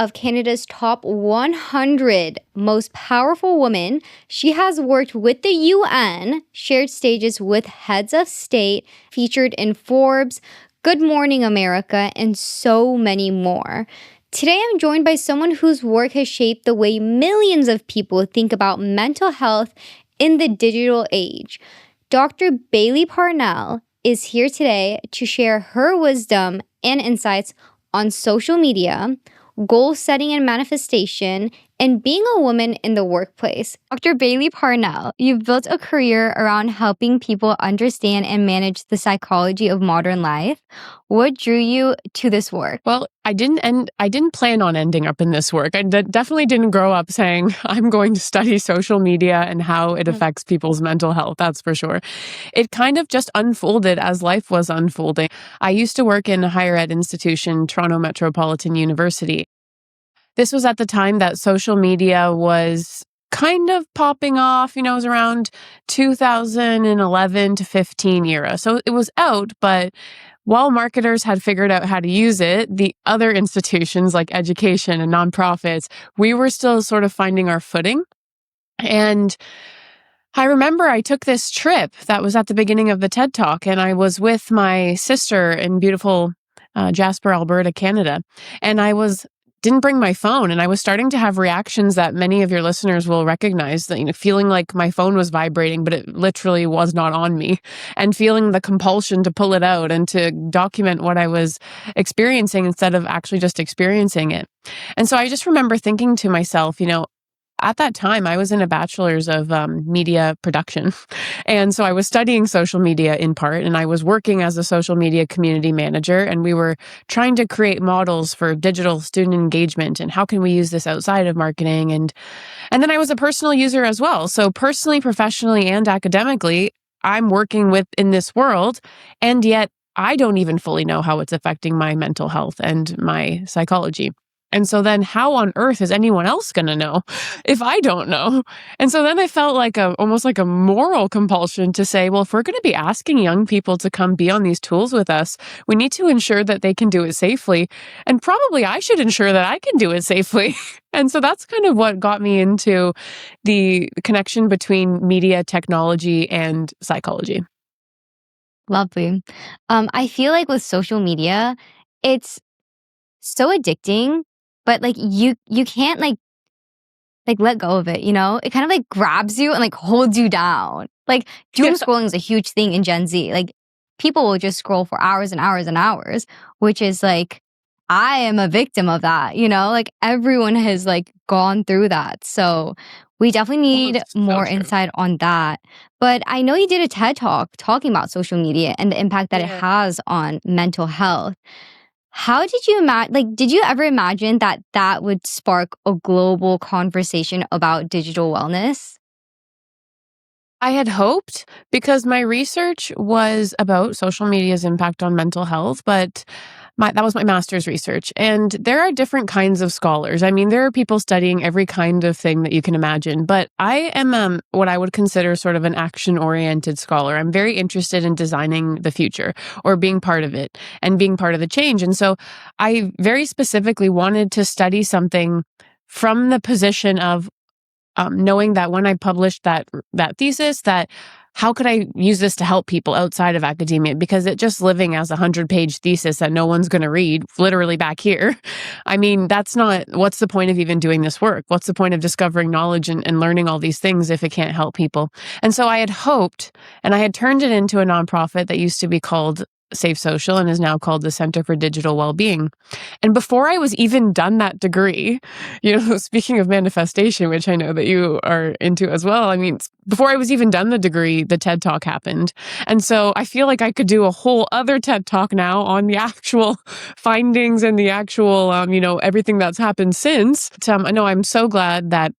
of Canada's top 100 most powerful women. She has worked with the UN, shared stages with heads of state, featured in Forbes, Good Morning America, and so many more. Today, I'm joined by someone whose work has shaped the way millions of people think about mental health in the digital age. Dr. Bailey Parnell is here today to share her wisdom and insights on social media, goal setting and manifestation, and being a woman in the workplace. Dr. Bailey Parnell, you've built a career around helping people understand and manage the psychology of modern life. What drew you to this work? Well, I didn't plan on ending up in this work. I definitely didn't grow up saying I'm going to study social media and how it affects people's mental health. That's for sure. It kind of just unfolded as life was unfolding. I used to work in a higher ed institution, Toronto Metropolitan University. This was at the time that social media was kind of popping off. It was around 2011 to 15 era. So it was out, but while marketers had figured out how to use it, the other institutions like education and nonprofits, we were still sort of finding our footing. And I remember I took this trip that was at the beginning of the TED Talk, and I was with my sister in beautiful Jasper, Alberta, Canada. And didn't bring my phone, and I was starting to have reactions that many of your listeners will recognize, that feeling like my phone was vibrating, but it literally was not on me, and feeling the compulsion to pull it out and to document what I was experiencing instead of actually just experiencing it. And so I just remember thinking to myself, at that time, I was in a bachelor's of media production. And so I was studying social media in part, and I was working as a social media community manager, and we were trying to create models for digital student engagement and how can we use this outside of marketing. And then I was a personal user as well. So personally, professionally, and academically, I'm working in this world, and yet I don't even fully know how it's affecting my mental health and my psychology. And so then how on earth is anyone else going to know if I don't know? And so then I felt like almost like a moral compulsion to say, well, if we're going to be asking young people to come be on these tools with us, we need to ensure that they can do it safely. And probably I should ensure that I can do it safely. And so that's kind of what got me into the connection between media, technology, and psychology. Lovely. I feel like with social media, it's so addicting, but you can't let go of it, It kind of grabs you and holds you down. Doom scrolling is a huge thing in Gen Z. People will just scroll for hours and hours and hours, which is I am a victim of that, everyone has gone through that. So we definitely need more insight on that. But I know you did a TED Talk talking about social media and the impact that it has on mental health. How did you did you ever imagine that would spark a global conversation about digital wellness? I had hoped, because my research was about social media's impact on mental health, but that was my master's research. And there are different kinds of scholars. I mean, there are people studying every kind of thing that you can imagine, but I am what I would consider sort of an action-oriented scholar. I'm very interested in designing the future, or being part of it and being part of the change. And so I very specifically wanted to study something from the position of knowing that when I published that thesis, that how could I use this to help people outside of academia? Because it just living as a 100-page thesis that no one's going to read, literally back here. I mean, what's the point of even doing this work? What's the point of discovering knowledge and learning all these things if it can't help people? And so I had hoped, and I had turned it into a nonprofit that used to be called Safe Social and is now called the Center for Digital Wellbeing. And before I was even done that degree, speaking of manifestation, which I know that you are into as well, I mean, before I was even done the degree, the TED Talk happened. And so I feel like I could do a whole other TED Talk now on the actual findings and the actual, everything that's happened since. I know I'm so glad that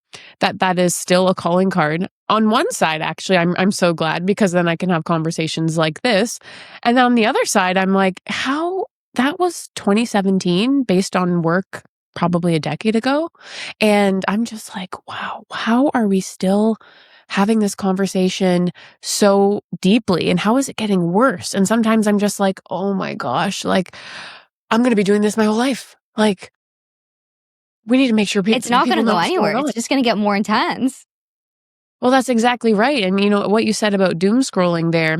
is still a calling card. On one side, actually, I'm so glad, because then I can have conversations like this. And then on the other side, I'm like, how that was 2017 based on work probably a decade ago. And I'm just like, wow, how are we still having this conversation so deeply? And how is it getting worse? And sometimes I'm just like, oh my gosh, I'm going to be doing this my whole life. We need to make sure It's not people gonna know go what's going anywhere. on. It's just gonna get more intense. Well, that's exactly right, and, what you said about doom scrolling there,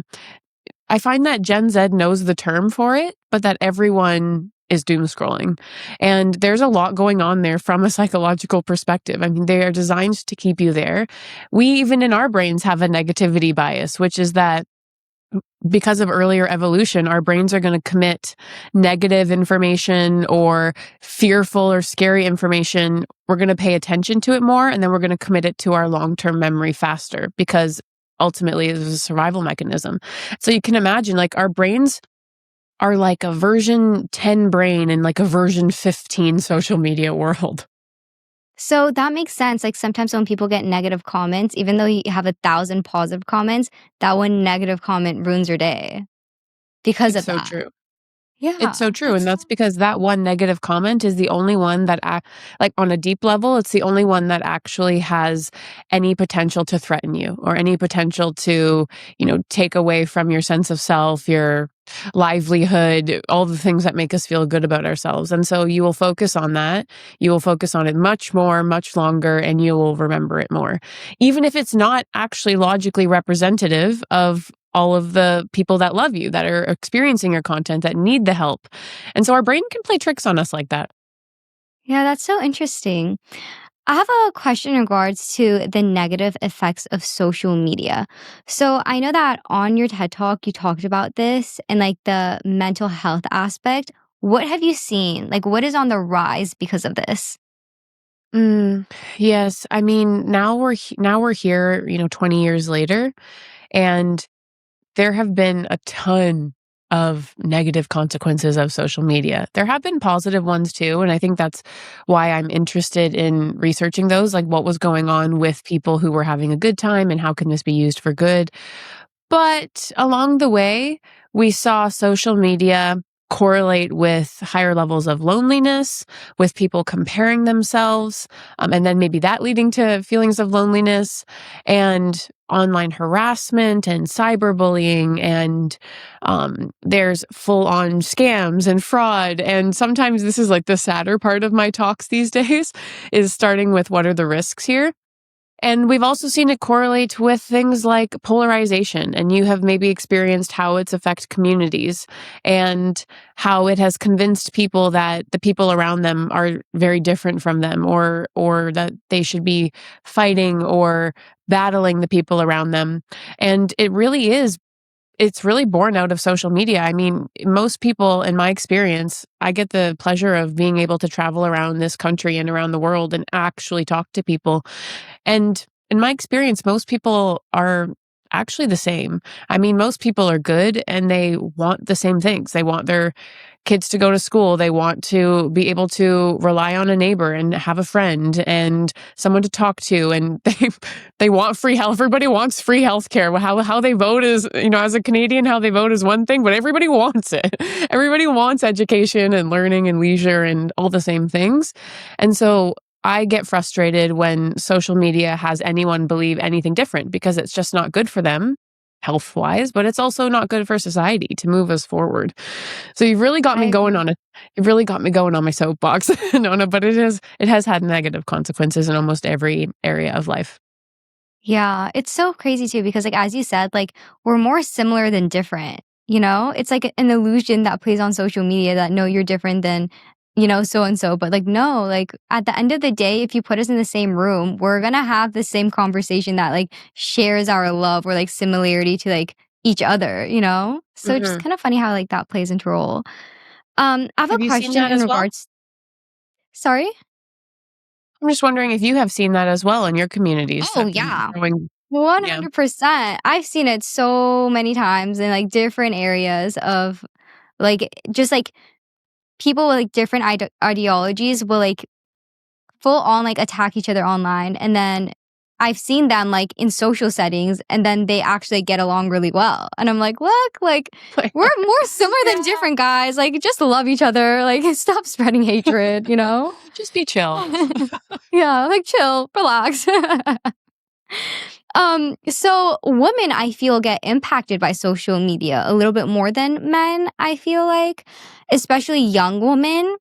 I find that Gen Z knows the term for it, but that everyone is doom scrolling. And there's a lot going on there from a psychological perspective. I mean, they are designed to keep you there. We, even in our brains, have a negativity bias, which is that because of earlier evolution, our brains are going to commit negative information or fearful or scary information. We're going to pay attention to it more, and then we're going to commit it to our long term memory faster because ultimately it is a survival mechanism. So you can imagine, like, our brains are like a version 10 brain in like a version 15 social media world. So that makes sense. Like sometimes when people get negative comments, even though you have 1,000 positive comments, that one negative comment ruins your day because It's of so that. true. It's Yeah, so true, that's and so that's because that one negative comment is the only one that like, on a deep level, it's the only one that actually has any potential to threaten you or any potential to, take away from your sense of self, your livelihood, all the things that make us feel good about ourselves, and so you will focus on that. You will focus on it much more, much longer, and you will remember it more. Even if it's not actually logically representative of all of the people that love you, that are experiencing your content, that need the help. And so our brain can play tricks on us like that. yeah, that's so interesting. I have a question in regards to the negative effects of social media. So I know that on your TED Talk, you talked about this and like the mental health aspect. What have you seen? Like, what is on the rise because of this? Mm, yes, I mean, now we're here, 20 years later, and there have been a ton of negative consequences of social media. There have been positive ones too, and I think that's why I'm interested in researching those, like what was going on with people who were having a good time and how can this be used for good. But along the way, we saw social media correlate with higher levels of loneliness, with people comparing themselves, and then maybe that leading to feelings of loneliness and online harassment and cyberbullying. And there's full on scams and fraud. And sometimes this is like the sadder part of my talks these days is starting with what are the risks here. And we've also seen it correlate with things like polarization, and you have maybe experienced how it's affect communities and how it has convinced people that the people around them are very different from them or that they should be fighting or battling the people around them. And it's really born out of social media. I mean, most people in my experience, I get the pleasure of being able to travel around this country and around the world and actually talk to people, and in my experience, most people are actually the same. I mean, most people are good and they want the same things. They want their kids to go to school. They want to be able to rely on a neighbor and have a friend and someone to talk to. And they want free health. Everybody wants free health care. How they vote is, as a Canadian, how they vote is one thing, but everybody wants it. Everybody wants education and learning and leisure and all the same things. And so I get frustrated when social media has anyone believe anything different because it's just not good for them health wise, but it's also not good for society to move us forward. So you've really got I me going agree. on it. You've really got me going on my soapbox. No, but it has had negative consequences in almost every area of life. Yeah, it's so crazy too because like as you said, like we're more similar than different, you know? It's like an illusion that plays on social media that no, you're different than, so and so, but like no, like at the end of the day, if you put us in the same room, we're going to have the same conversation that like shares our love or like similarity to like each other, you know? So it's just Mhm. kind of funny how like that plays into role. I have a Have you seen question that in as well? regards. Sorry? I'm just wondering if you have seen that as well in your communities Oh, that yeah. growing. Yeah. 100%. I've seen it so many times in like different areas of like just like people with like different ideologies will like full on like attack each other online. And then I've seen them like in social settings and then they actually get along really well. And I'm like, look, like we're more similar than Yeah. different guys. Like just love each other. Like stop spreading hatred, you know? Just be chill. Yeah, like chill, relax. So women I feel get impacted by social media a little bit more than men, I feel like, especially young women.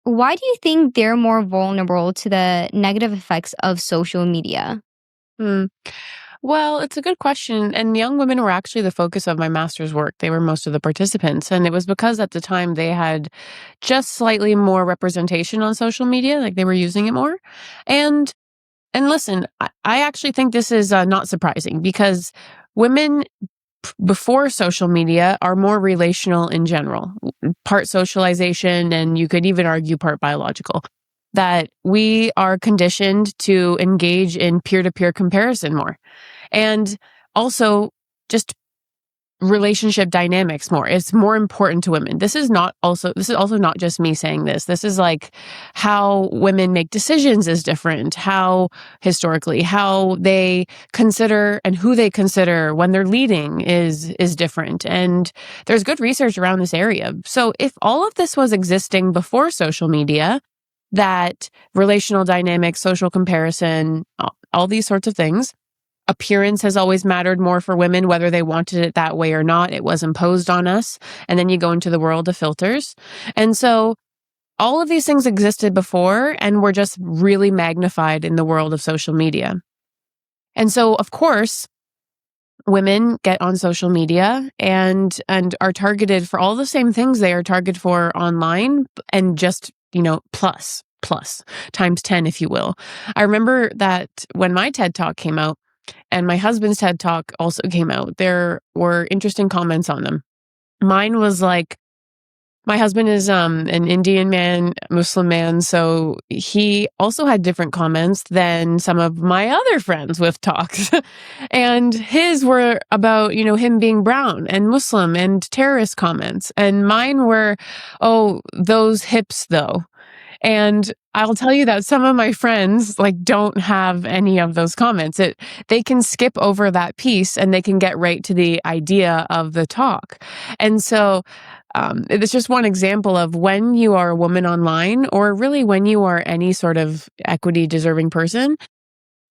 Why do you think they're more vulnerable to the negative effects of social media? Hmm. Well, it's a good question. And young women were actually the focus of my master's work. They were most of the participants. And it was because at the time they had just slightly more representation on social media, like they were using it more. And and listen, I actually think this is not surprising because women before social media are more relational in general, part socialization, and you could even argue part biological. That we are conditioned to engage in peer to peer comparison more. And also just relationship dynamics more. It's more important to women. This is also not just me saying this. This is like how women make decisions is different. How historically, how they consider and who they consider when they're leading is different. And there's good research around this area. So if all of this was existing before social media, that relational dynamics, social comparison, all these sorts of things, appearance has always mattered more for women, whether they wanted it that way or not. It was imposed on us. And then you go into the world of filters. And so all of these things existed before and were just really magnified in the world of social media. And so, of course, women get on social media and are targeted for all the same things they are targeted for online, and just, plus times 10, if you will. I remember that when my TED Talk came out, and my husband's TED Talk also came out, there were interesting comments on them. Mine was like, my husband is an Indian man, Muslim man, so he also had different comments than some of my other friends with talks. And his were about, him being brown and Muslim and terrorist comments. And mine were, oh, those hips though. And I'll tell you that some of my friends don't have any of those comments. They can skip over that piece and they can get right to the idea of the talk. And so it's just one example of when you are a woman online, or really when you are any sort of equity deserving person,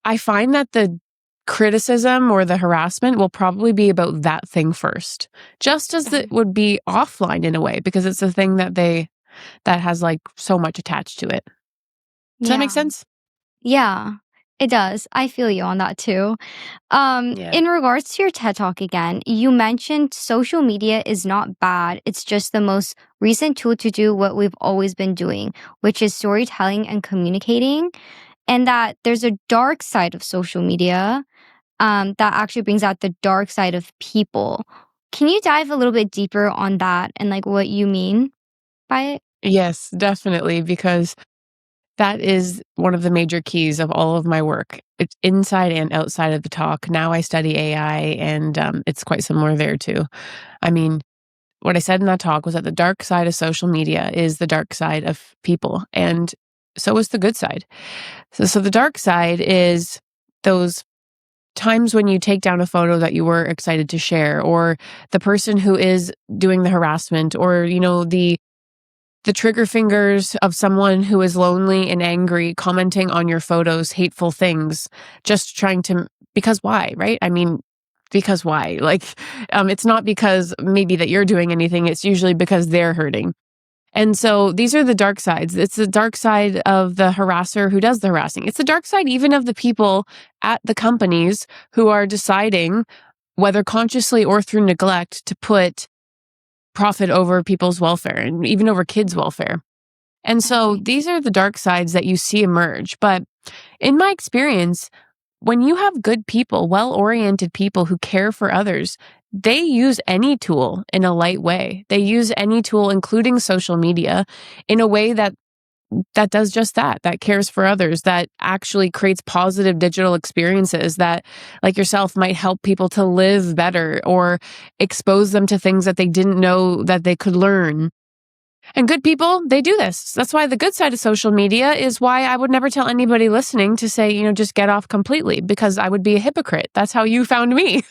I find that the criticism or the harassment will probably be about that thing first, just as it would be offline in a way, because it's a thing that has so much attached to it. Does that make Yeah. sense? Yeah, it does. I feel you on that too. Yeah. In regards to your TED Talk again, you mentioned social media is not bad. It's just the most recent tool to do what we've always been doing, which is storytelling and communicating. And that there's a dark side of social media that actually brings out the dark side of people. Can you dive a little bit deeper on that and what you mean by it? Yes, definitely, because that is one of the major keys of all of my work. It's inside and outside of the talk. Now I study AI, and it's quite similar there too. I mean, what I said in that talk was that the dark side of social media is the dark side of people, and so is the good side. So the dark side is those times when you take down a photo that you were excited to share, or the person who is doing the harassment, or the trigger fingers of someone who is lonely and angry, commenting on your photos, hateful things, just trying to, because why, right? I mean, because why? It's not because maybe that you're doing anything. It's usually because they're hurting. And so these are the dark sides. It's the dark side of the harasser who does the harassing. It's the dark side even of the people at the companies who are deciding, whether consciously or through neglect, to put profit over people's welfare and even over kids' welfare. And so these are the dark sides that you see emerge. But in my experience, when you have good people, well-oriented people who care for others, they use any tool in a light way. They use any tool, including social media, in a way that does just that cares for others, that actually creates positive digital experiences that, like yourself, might help people to live better or expose them to things that they didn't know that they could learn. And good people, they do this. That's why the good side of social media is why I would never tell anybody listening to say, just get off completely, because I would be a hypocrite. That's how you found me.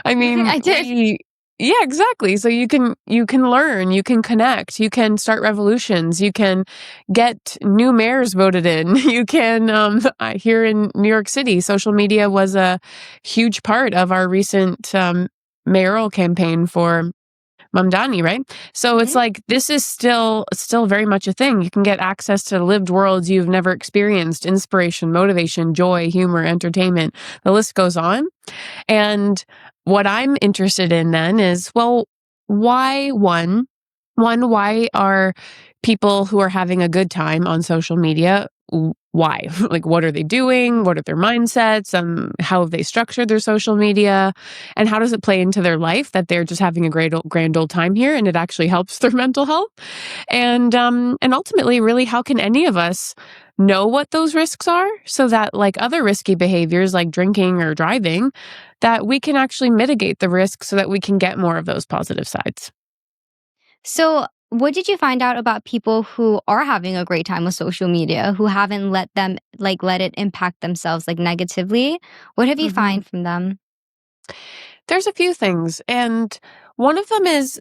I mean, I did. yeah, exactly. So you can learn, you can connect, you can start revolutions, you can get new mayors voted in. You can here in New York City, social media was a huge part of our recent mayoral campaign for Mamdani, right? So it's Mhm. like this is still very much a thing. You can get access to lived worlds you've never experienced, inspiration, motivation, joy, humor, entertainment. The list goes on. And what I'm interested in then is, well, why why are people who are having a good time on social media, why? Like, what are they doing? What are their mindsets? How have they structured their social media? And how does it play into their life that they're just having a grand old time here and it actually helps their mental health? And ultimately, really, how can any of us know what those risks are so that, like other risky behaviors like drinking or driving, that we can actually mitigate the risk so that we can get more of those positive sides? So, what did you find out about people who are having a great time with social media, who haven't let it impact themselves like negatively? What have you Mhm. find from them? There's a few things, and one of them is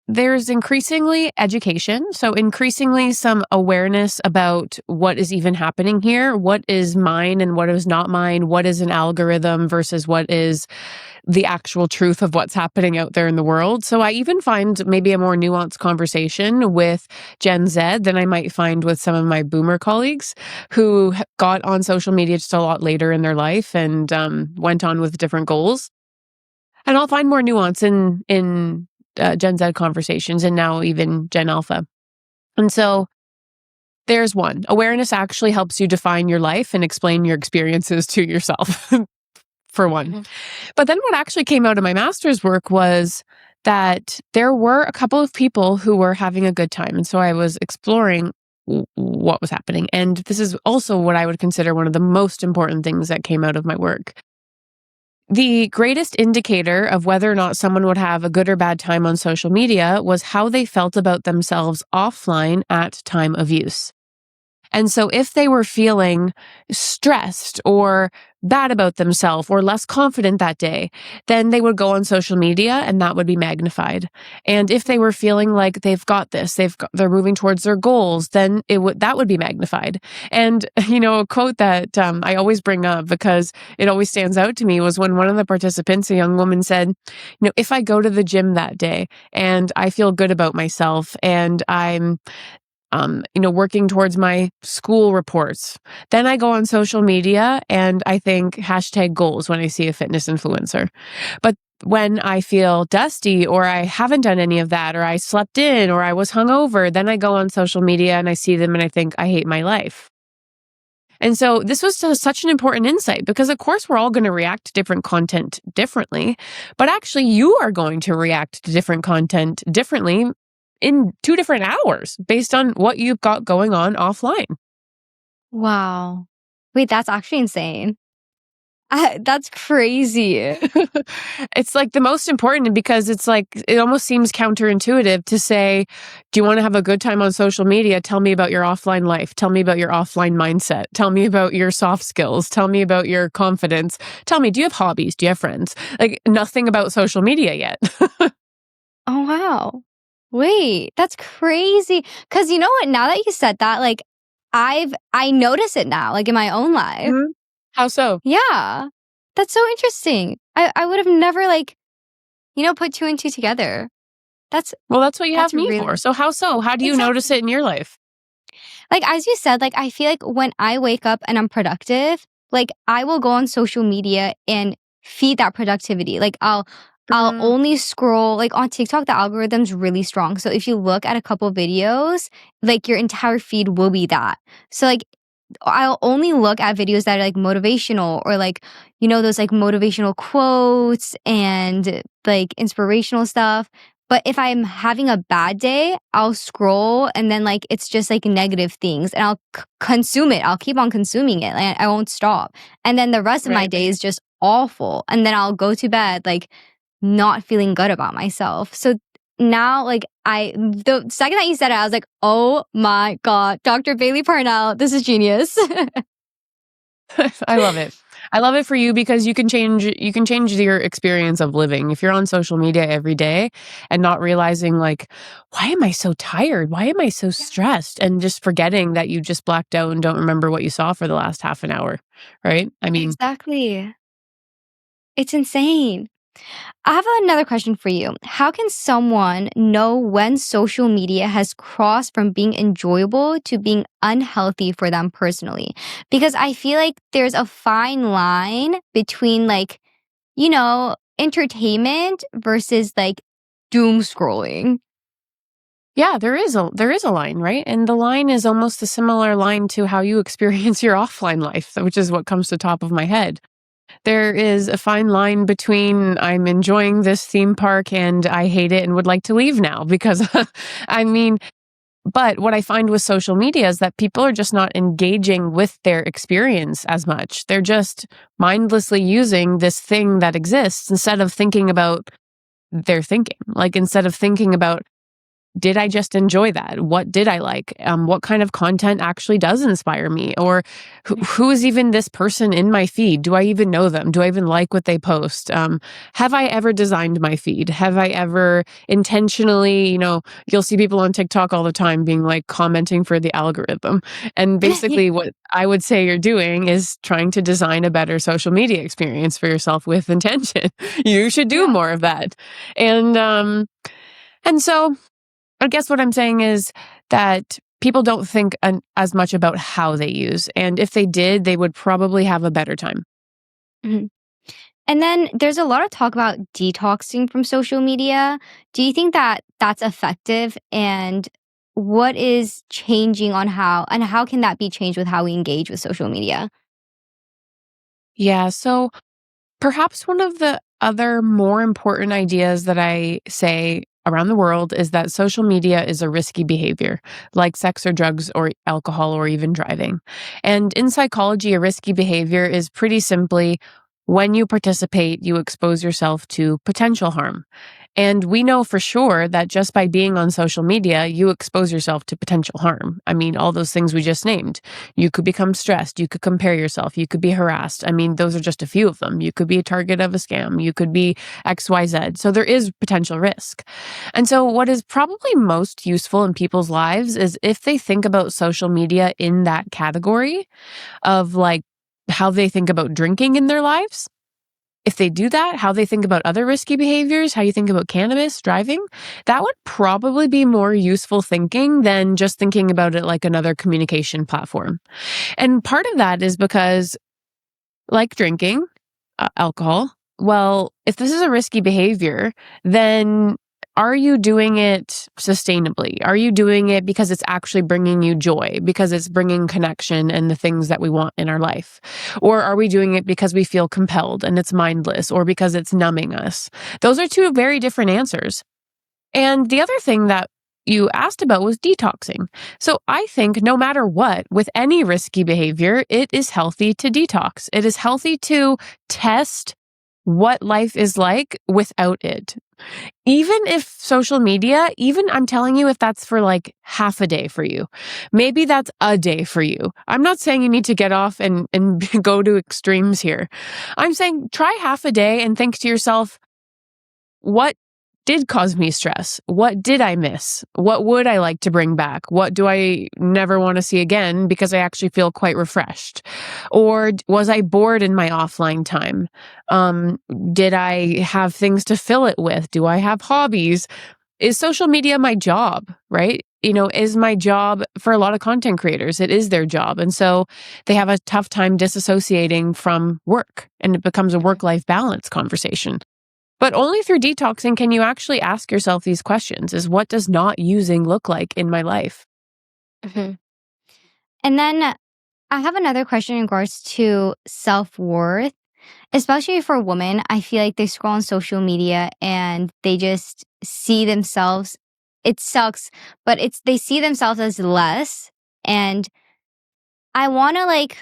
there's increasingly education. So, increasingly, some awareness about what is even happening here. What is mine and what is not mine? What is an algorithm versus what is the actual truth of what's happening out there in the world? So, I even find maybe a more nuanced conversation with Gen Z than I might find with some of my boomer colleagues who got on social media just a lot later in their life and went on with different goals. And I'll find more nuance in Gen Z conversations and now even Gen Alpha. And so there's one. Awareness actually helps you define your life and explain your experiences to yourself, for one. Mhm. But then what actually came out of my master's work was that there were a couple of people who were having a good time. And so I was exploring what was happening. And this is also what I would consider one of the most important things that came out of my work. The greatest indicator of whether or not someone would have a good or bad time on social media was how they felt about themselves offline at time of use. And so if they were feeling stressed or bad about themselves or less confident that day, then they would go on social media and that would be magnified. And if they were feeling like they've got this, they're moving towards their goals, then that would be magnified. And a quote that I always bring up because it always stands out to me was when one of the participants, a young woman, said, if I go to the gym that day and I feel good about myself and I'm working towards my school reports. Then I go on social media and I think hashtag goals when I see a fitness influencer. But when I feel dusty or I haven't done any of that or I slept in or I was hungover, then I go on social media and I see them and I think I hate my life. And so this was just such an important insight because, of course, we're all going to react to different content differently, but actually, you are going to react to different content differently in 2 different hours based on what you've got going on offline. Wow. Wait, that's actually insane. That's crazy. It's like the most important because it's like it almost seems counterintuitive to say, do you want to have a good time on social media? Tell me about your offline life. Tell me about your offline mindset. Tell me about your soft skills. Tell me about your confidence. Tell me, do you have hobbies? Do you have friends? Like nothing about social media yet. Oh, wow. Wait, that's crazy. Cause you know what? Now that you said that, like, I notice it now, like, in my own life. Mhm. How so? Yeah. That's so interesting. I would have never, like, put 2 and 2 together. That's Well, that's what you have that's me for. really So how so? How do you notice exactly. it in your life? Like, as you said, like, I feel like when I wake up and I'm productive, like, I will go on social media and feed that productivity. Like, I'll Mm, only scroll like, on TikTok, the algorithm's really strong. So if you look at a couple videos, like, your entire feed will be that. So, like, I'll only look at videos that are like motivational or like, those like motivational quotes and like inspirational stuff. But if I'm having a bad day, I'll scroll and then like it's just like negative things and I'll consume it. I'll keep on consuming it. Like, I won't stop. And then the rest of my right, day right. is just awful. And then I'll go to bed like not feeling good about myself. So now, like, the second that you said it, I was like, "Oh my god, Dr. Bailey Parnell, this is genius." I love it. I love it for you because you can change your experience of living. If you're on social media every day and not realizing like, why am I so tired? Why am I so Yeah. stressed? And just forgetting that you just blacked out and don't remember what you saw for the last half an hour, right? I mean, Exactly. It's insane. I have another question for you. How can someone know when social media has crossed from being enjoyable to being unhealthy for them personally? Because I feel like there's a fine line between, like, entertainment versus like doom scrolling. Yeah, there is a line, right? And the line is almost a similar line to how you experience your offline life, which is what comes to top of my head. There is a fine line between I'm enjoying this theme park and I hate it and would like to leave now because I mean, but what I find with social media is that people are just not engaging with their experience as much. They're just mindlessly using this thing that exists instead of thinking about their thinking. Like instead of thinking about, did I just enjoy that? What did I like? What kind of content actually does inspire me? Or who is even this person in my feed? Do I even know them? Do I even like what they post? Have I ever designed my feed? Have I ever intentionally, you'll see people on TikTok all the time being like commenting for the algorithm. And basically, what I would say you're doing is trying to design a better social media experience for yourself with intention. You should do Yeah. more of that. And so I guess what I'm saying is that people don't think as much about how they use. And if they did, they would probably have a better time. Mhm. And then there's a lot of talk about detoxing from social media. Do you think that that's effective? And what is changing on how can that be changed with how we engage with social media? Yeah. So perhaps one of the other more important ideas that I say around the world is that social media is a risky behavior, like sex or drugs or alcohol or even driving. And in psychology, a risky behavior is pretty simply when you participate, you expose yourself to potential harm. And we know for sure that just by being on social media, you expose yourself to potential harm. I mean, all those things we just named. You could become stressed. You could compare yourself. You could be harassed. I mean, those are just a few of them. You could be a target of a scam. You could be XYZ. So there is potential risk. And so, what is probably most useful in people's lives is if they think about social media in that category of like how they think about drinking in their lives. If they do that, how they think about other risky behaviors, how you think about cannabis, driving, that would probably be more useful thinking than just thinking about it like another communication platform. And part of that is because, like drinking alcohol, well, if this is a risky behavior, then are you doing it sustainably? Are you doing it because it's actually bringing you joy, because it's bringing connection and the things that we want in our life? Or are we doing it because we feel compelled and it's mindless, or because it's numbing us? Those are two very different answers. And the other thing that you asked about was detoxing. So I think no matter what, with any risky behavior, it is healthy to detox. It is healthy to test what life is like without it. Even if social media, even I'm telling you, if that's for like half a day for you, maybe that's a day for you. I'm not saying you need to get off and go to extremes here. I'm saying try half a day and think to yourself, what did cause me stress? What did I miss? What would I like to bring back? What do I never want to see again because I actually feel quite refreshed? Or was I bored in my offline time? Um, did I have things to fill it with? Do I have hobbies? Is social media my job, right? Is my job for a lot of content creators, it is their job. And so they have a tough time disassociating from work and it becomes a work life balance conversation. But only through detoxing can you actually ask yourself these questions is what does not using look like in my life? Mhm. And then I have another question in regards to self worth, especially for women. I feel like they scroll on social media and they just see themselves. It sucks, but they see themselves as less. And I want to like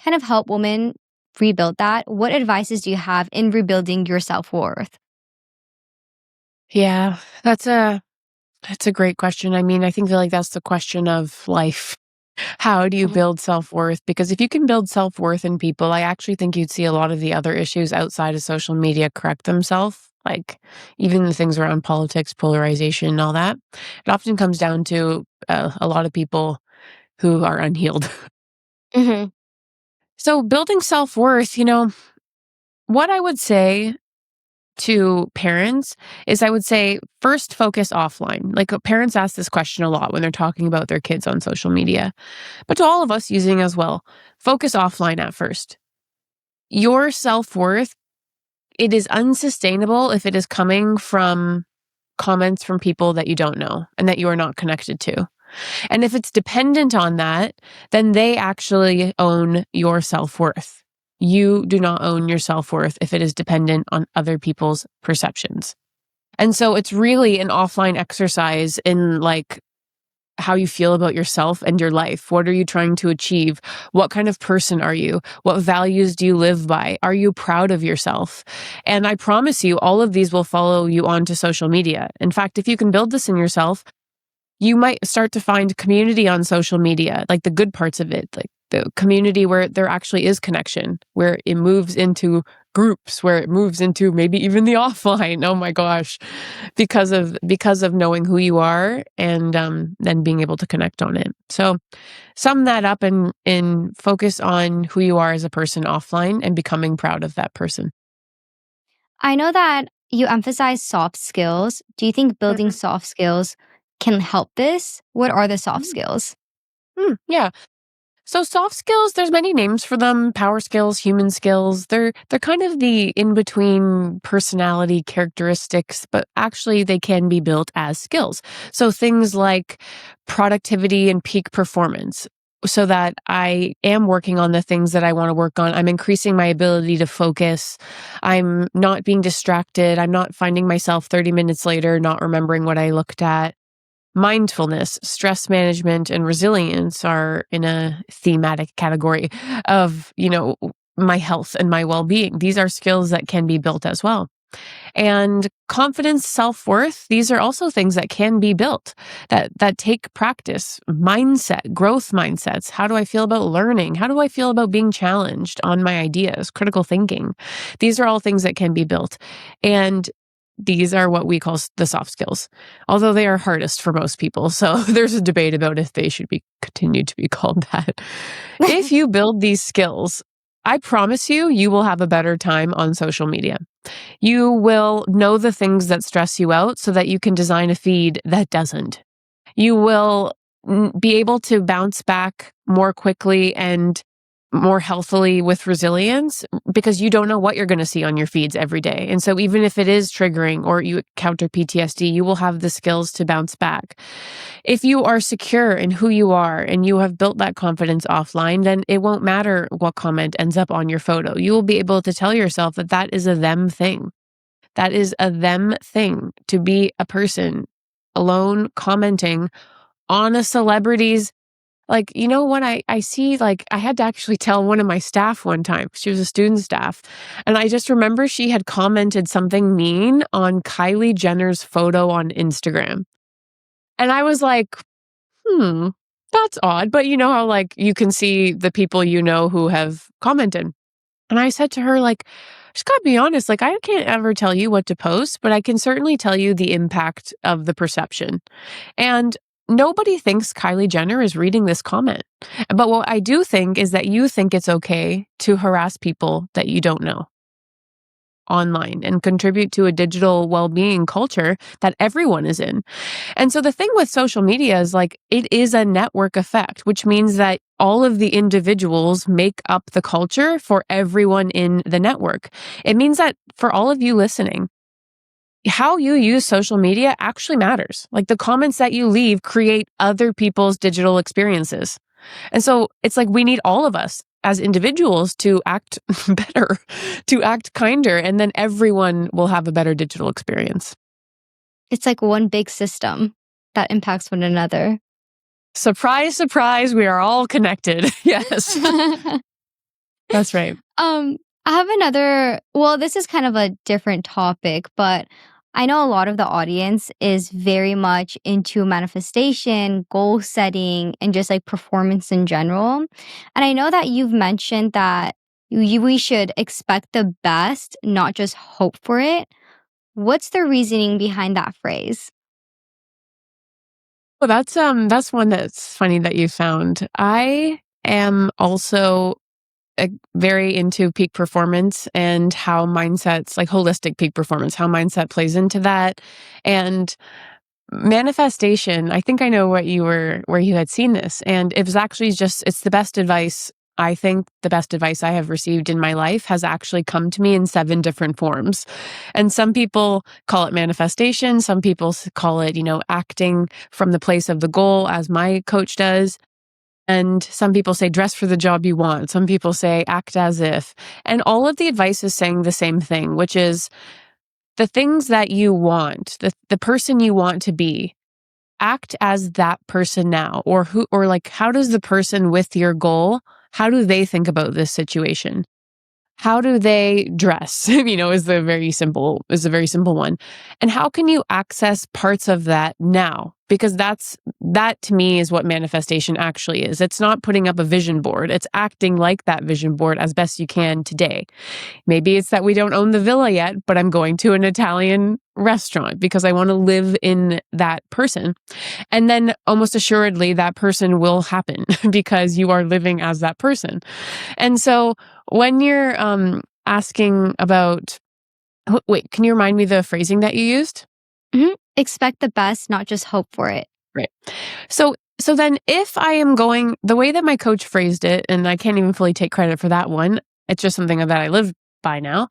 kind of help women rebuild that. What advices do you have in rebuilding your self worth? Yeah, that's a great question. I mean, I think that like that's the question of life. How do you Mhm. build self-worth? Because if you can build self-worth in people, I actually think you'd see a lot of the other issues outside of social media correct themselves. Like even the things around politics, polarization, and all that. It often comes down to a lot of people who are unhealed. Mhm. So building self-worth, what I would say to parents is I would say first focus offline. Like parents ask this question a lot when they're talking about their kids on social media, but to all of us using as well, focus offline at first. Your self-worth, it is unsustainable if it is coming from comments from people that you don't know and that you are not connected to. And if it's dependent on that, then they actually own your self-worth. You do not own your self-worth if it is dependent on other people's perceptions. And so it's really an offline exercise in like how you feel about yourself and your life. What are you trying to achieve? What kind of person are you? What values do you live by? Are you proud of yourself? And I promise you, all of these will follow you onto social media. In fact, if you can build this in yourself, you might start to find community on social media, like the good parts of it, like the community where there actually is connection, where it moves into groups, where it moves into maybe even the offline. Oh my gosh, because of knowing who you are and then being able to connect on it. So sum that up and focus on who you are as a person offline and becoming proud of that person. I know that you emphasize soft skills. Do you think building Mhm. soft skills can help this? What are the soft skills? Yeah. So soft skills, there's many names for them, power skills, human skills. They're kind of the in-between personality characteristics, but actually they can be built as skills. So things like productivity and peak performance. So that I am working on the things that I want to work on. I'm increasing my ability to focus. I'm not being distracted. I'm not finding myself 30 minutes later not remembering what I looked at. Mindfulness, stress management, and resilience are in a thematic category of, my health and my well-being. These are skills that can be built as well. And confidence, self-worth, these are also things that can be built that take practice, mindset, growth mindsets. How do I feel about learning? How do I feel about being challenged on my ideas, critical thinking? These are all things that can be built. And these are what we call the soft skills, although they are hardest for most people. So there's a debate about if they should be continued to be called that. If you build these skills, I promise you, you will have a better time on social media. You will know the things that stress you out so that you can design a feed that doesn't. You will be able to bounce back more quickly and more healthily with resilience because you don't know what you're going to see on your feeds every day. And so even if it is triggering or you encounter PTSD, you will have the skills to bounce back. If you are secure in who you are and you have built that confidence offline, then it won't matter what comment ends up on your photo. You will be able to tell yourself that that is a them thing. That is a them thing to be a person alone commenting on a celebrity's, like, you know what I see, like, I had to actually tell one of my staff one time. She was a student staff. And I just remember she had commented something mean on Kylie Jenner's photo on Instagram. And I was like, that's odd. But you know how, like, you can see the people you know who have commented. And I said to her, like, just gotta be honest, like, I can't ever tell you what to post, but I can certainly tell you the impact of the perception. And nobody thinks Kylie Jenner is reading this comment. But what I do think is that you think it's okay to harass people that you don't know online and contribute to a digital well-being culture that everyone is in. And so the thing with social media is like it is a network effect, which means that all of the individuals make up the culture for everyone in the network. It means that for all of you listening, how you use social media actually matters. Like the comments that you leave create other people's digital experiences. And so it's like we need all of us as individuals to act better, to act kinder, and then everyone will have a better digital experience. It's like one big system that impacts one another. Surprise, surprise, we are all connected. Yes, that's right. I have another, well, this is kind of a different topic, but I know a lot of the audience is very much into manifestation, goal setting, and just like performance in general. And I know that you've mentioned that we should expect the best, not just hope for it. What's the reasoning behind that phrase? Well, that's one that's funny that you found. I am also very into peak performance and how mindsets, like holistic peak performance, how mindset plays into that. And manifestation, I think I know where you had seen this. And it was actually it's the best advice. I think the best advice I have received in my life has actually come to me in 7 different forms. And some people call it manifestation. Some people call it, acting from the place of the goal, as my coach does. And some people say dress for the job you want. Some people say act as if. And all of the advice is saying the same thing, which is the things that you want, the person you want to be, act as that person now. Or like, how does the person with your goal, how do they think about this situation? How do they dress? Is a very simple one. And how can you access parts of that now? Because that to me is what manifestation actually is. It's not putting up a vision board. It's acting like that vision board as best you can today. Maybe it's that we don't own the villa yet, but I'm going to an Italian restaurant because I want to live in that person. And then almost assuredly that person will happen because you are living as that person. And so when you're asking about, wait, can you remind me the phrasing that you used? Expect the best, not just hope for it. Right. So then if I am going, the way that my coach phrased it, and I can't even fully take credit for that one, it's just something that I live by now,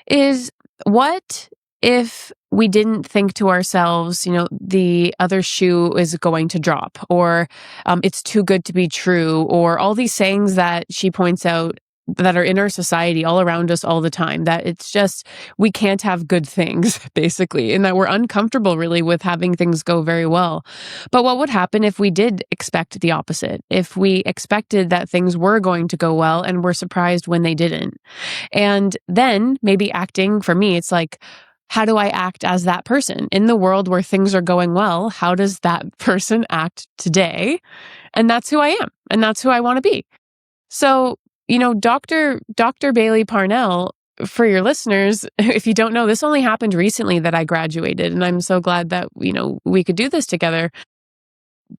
is what if we didn't think to ourselves, the other shoe is going to drop, or it's too good to be true, or all these sayings that she points out that are in our society all around us all the time, that it's just, we can't have good things, basically, and that we're uncomfortable really with having things go very well. But what would happen if we did expect the opposite? If we expected that things were going to go well and were surprised when they didn't? And then maybe acting, for me, it's like, how do I act as that person in the world where things are going well? How does that person act today? And that's who I am. And that's who I want to be. So, Dr. Bailey Parnell, for your listeners, if you don't know, this only happened recently that I graduated. And I'm so glad that, we could do this together.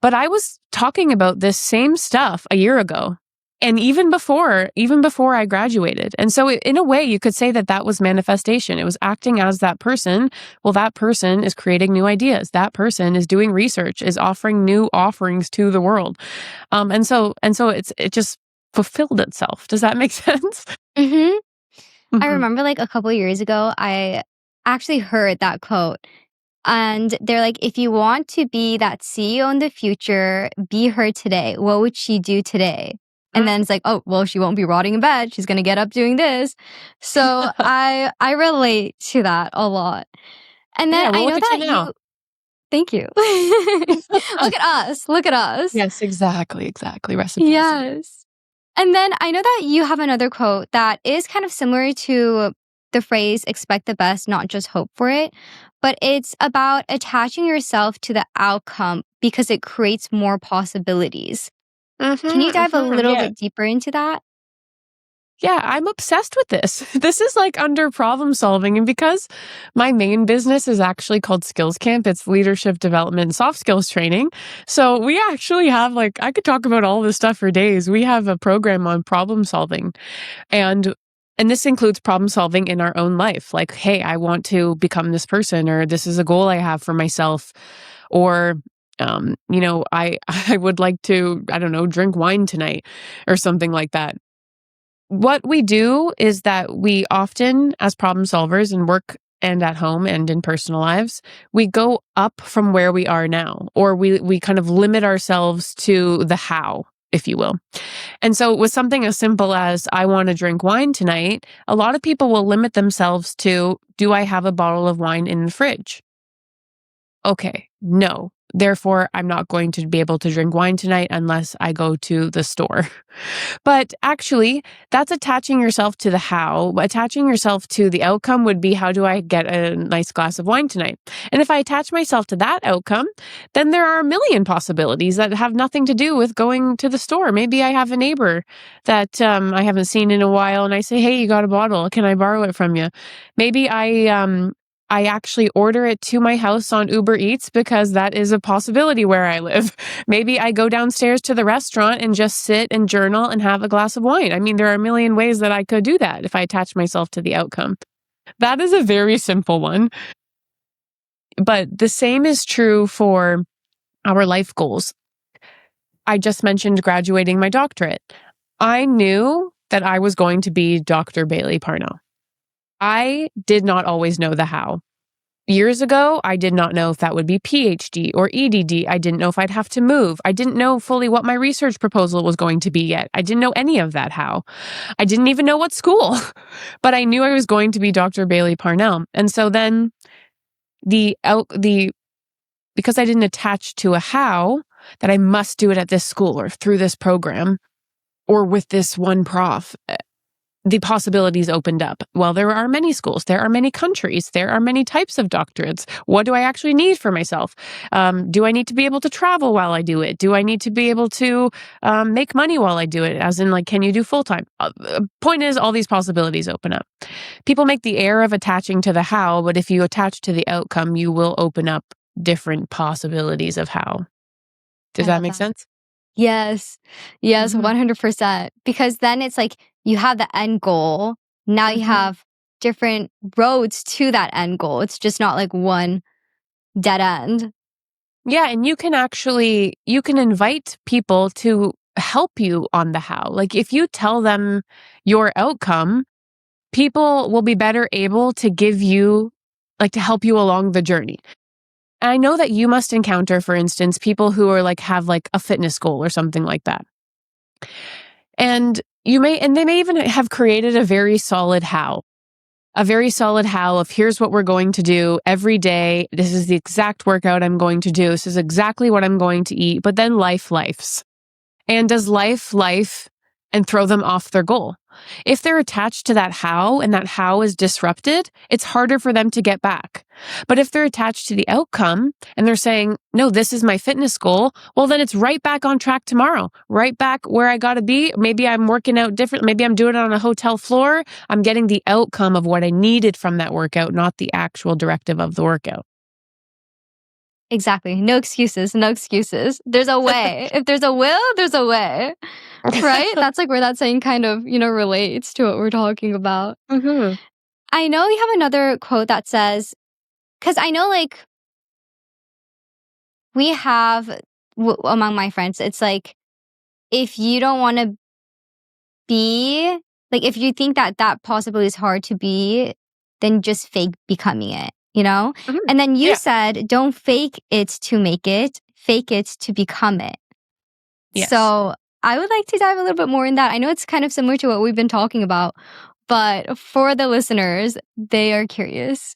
But I was talking about this same stuff a year ago. And even before I graduated. And so in a way, you could say that was manifestation. It was acting as that person. Well, that person is creating new ideas. That person is doing research, is offering new offerings to the world. And so it just fulfilled itself. Does that make sense? I remember like a couple years ago, I actually heard that quote. And they're like, if you want to be that CEO in the future, be her today. What would she do today? And then it's like, oh, well, she won't be rotting in bed. She's going to get up doing this. So I relate to that a lot. And then I know that you, thank you. Look at us. Look at us. Yes, exactly. Reciprocity. Yes. And then I know that you have another quote that is kind of similar to the phrase, expect the best, not just hope for it. But it's about attaching yourself to the outcome because it creates more possibilities. Can you dive a little bit deeper into that? Yeah, I'm obsessed with this. This is like under problem solving. And because my main business is actually called Skills Camp, it's leadership development and soft skills training. So we actually have I could talk about all this stuff for days. We have a program on problem solving. And this includes problem solving in our own life. Like, hey, I want to become this person, or this is a goal I have for myself. Or I would like to, I don't know, drink wine tonight or something like that. What we do is that we often, as problem solvers in work and at home and in personal lives, we go up from where we are now, or we kind of limit ourselves to the how, if you will. And so with something as simple as, I want to drink wine tonight, a lot of people will limit themselves to, do I have a bottle of wine in the fridge? Okay, no. Therefore, I'm not going to be able to drink wine tonight unless I go to the store. But actually, that's attaching yourself to the how. Attaching yourself to the outcome would be, how do I get a nice glass of wine tonight? And if I attach myself to that outcome, then there are a million possibilities that have nothing to do with going to the store. Maybe I have a neighbor that I haven't seen in a while, and I say, hey, you got a bottle. Can I borrow it from you? Maybe I actually order it to my house on Uber Eats because that is a possibility where I live. Maybe I go downstairs to the restaurant and just sit and journal and have a glass of wine. I mean, there are a million ways that I could do that if I attach myself to the outcome. That is a very simple one. But the same is true for our life goals. I just mentioned graduating my doctorate. I knew that I was going to be Dr. Bailey Parnell. I did not always know the how. Years ago, I did not know if that would be PhD or EDD. I didn't know if I'd have to move. I didn't know fully what my research proposal was going to be yet. I didn't know any of that how. I didn't even know what school, but I knew I was going to be Dr. Bailey Parnell. And so then because I didn't attach to a how, that I must do it at this school or through this program or with this one prof, the possibilities opened up. Well, there are many schools, there are many countries, there are many types of doctorates. What do I actually need for myself? Do I need to be able to travel while I do it? Do I need to be able to make money while I do it? As in, like, can you do full time? Point is, all these possibilities open up. People make the error of attaching to the how, but if you attach to the outcome, you will open up different possibilities of how. Does I that love make that. sense? Yes. Yes, Mhm. 100%. Because then it's like you have the end goal. Now you Mhm. have different roads to that end goal. It's just not like one dead end. Yeah, and you can invite people to help you on the how. Like if you tell them your outcome, people will be better able to give you, like, to help you along the journey. And I know that you must encounter, for instance, people who are like have like a fitness goal or something like that. And they may even have created a very solid how. A very solid how of here's what we're going to do every day. This is the exact workout I'm going to do. This is exactly what I'm going to eat. But then lifes. And does life and throw them off their goal? If they're attached to that how and that how is disrupted, it's harder for them to get back. But if they're attached to the outcome and they're saying, no, this is my fitness goal, well, then it's right back on track tomorrow, right back where I got to be. Maybe I'm working out different. Maybe I'm doing it on a hotel floor. I'm getting the outcome of what I needed from that workout, not the actual directive of the workout. Exactly. No excuses. No excuses. There's a way. If there's a will, there's a way. Right? That's like where that saying kind of, relates to what we're talking about. Mhm. I know you have another quote that says, because I know like we have among my friends, it's like, if you don't want to be, like, if you think that that possibly is hard to be, then just fake becoming it, you know? Mhm. And then you Yeah. said, don't fake it to make it, fake it to become it. Yes. So I would like to dive a little bit more in that. I know it's kind of similar to what we've been talking about, but for the listeners, they are curious.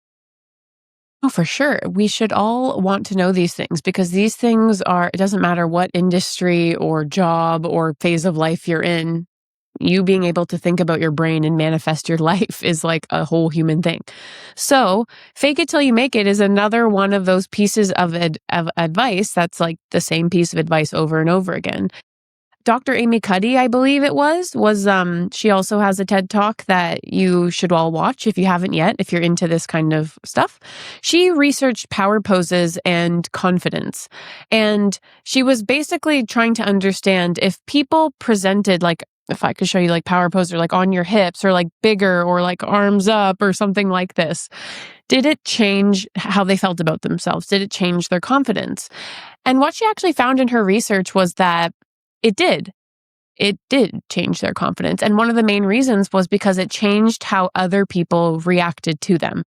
Oh, for sure. We should all want to know these things because these things it doesn't matter what industry or job or phase of life you're in, you being able to think about your brain and manifest your life is like a whole human thing. So, fake it till you make it is another one of those pieces of advice that's like the same piece of advice over and over again. Dr. Amy Cuddy, I believe it was she also has a TED Talk that you should all watch if you haven't yet, if you're into this kind of stuff. She researched power poses and confidence. And she was basically trying to understand if people presented like, if I could show you like power pose or like on your hips or like bigger or like arms up or something like this, did it change how they felt about themselves? Did it change their confidence? And what she actually found in her research was that it did. It did change their confidence. And one of the main reasons was because it changed how other people reacted to them.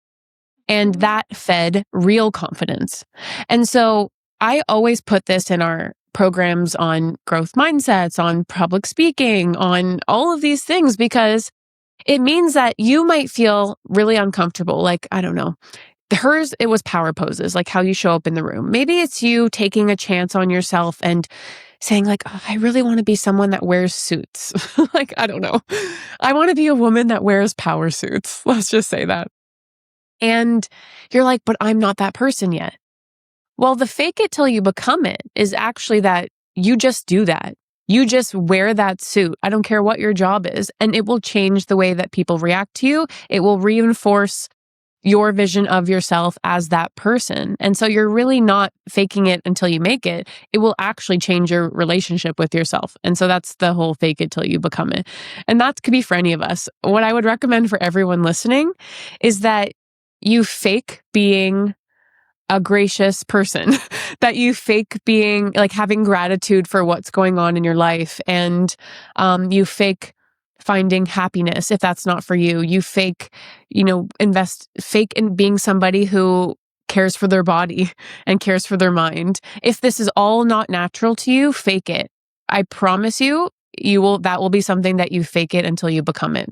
And that fed real confidence. And so I always put this in our programs on growth mindsets, on public speaking, on all of these things, because it means that you might feel really uncomfortable. Like, I don't know, hers, it was power poses, like how you show up in the room. Maybe it's you taking a chance on yourself and saying like, oh, I really want to be someone that wears suits. Like, I don't know. I want to be a woman that wears power suits. Let's just say that. And you're like, but I'm not that person yet. Well, the fake it till you become it is actually that you just do that. You just wear that suit. I don't care what your job is. And it will change the way that people react to you. It will reinforce your vision of yourself as that person. And so you're really not faking it until you make it. It will actually change your relationship with yourself. And so that's the whole fake it till you become it. And that could be for any of us. What I would recommend for everyone listening is that you fake being a gracious person, that you fake being like having gratitude for what's going on in your life, and you fake finding happiness if that's not for you. You fake, fake in being somebody who cares for their body and cares for their mind. If this is all not natural to you, fake it. I promise you, that will be something that you fake it until you become it.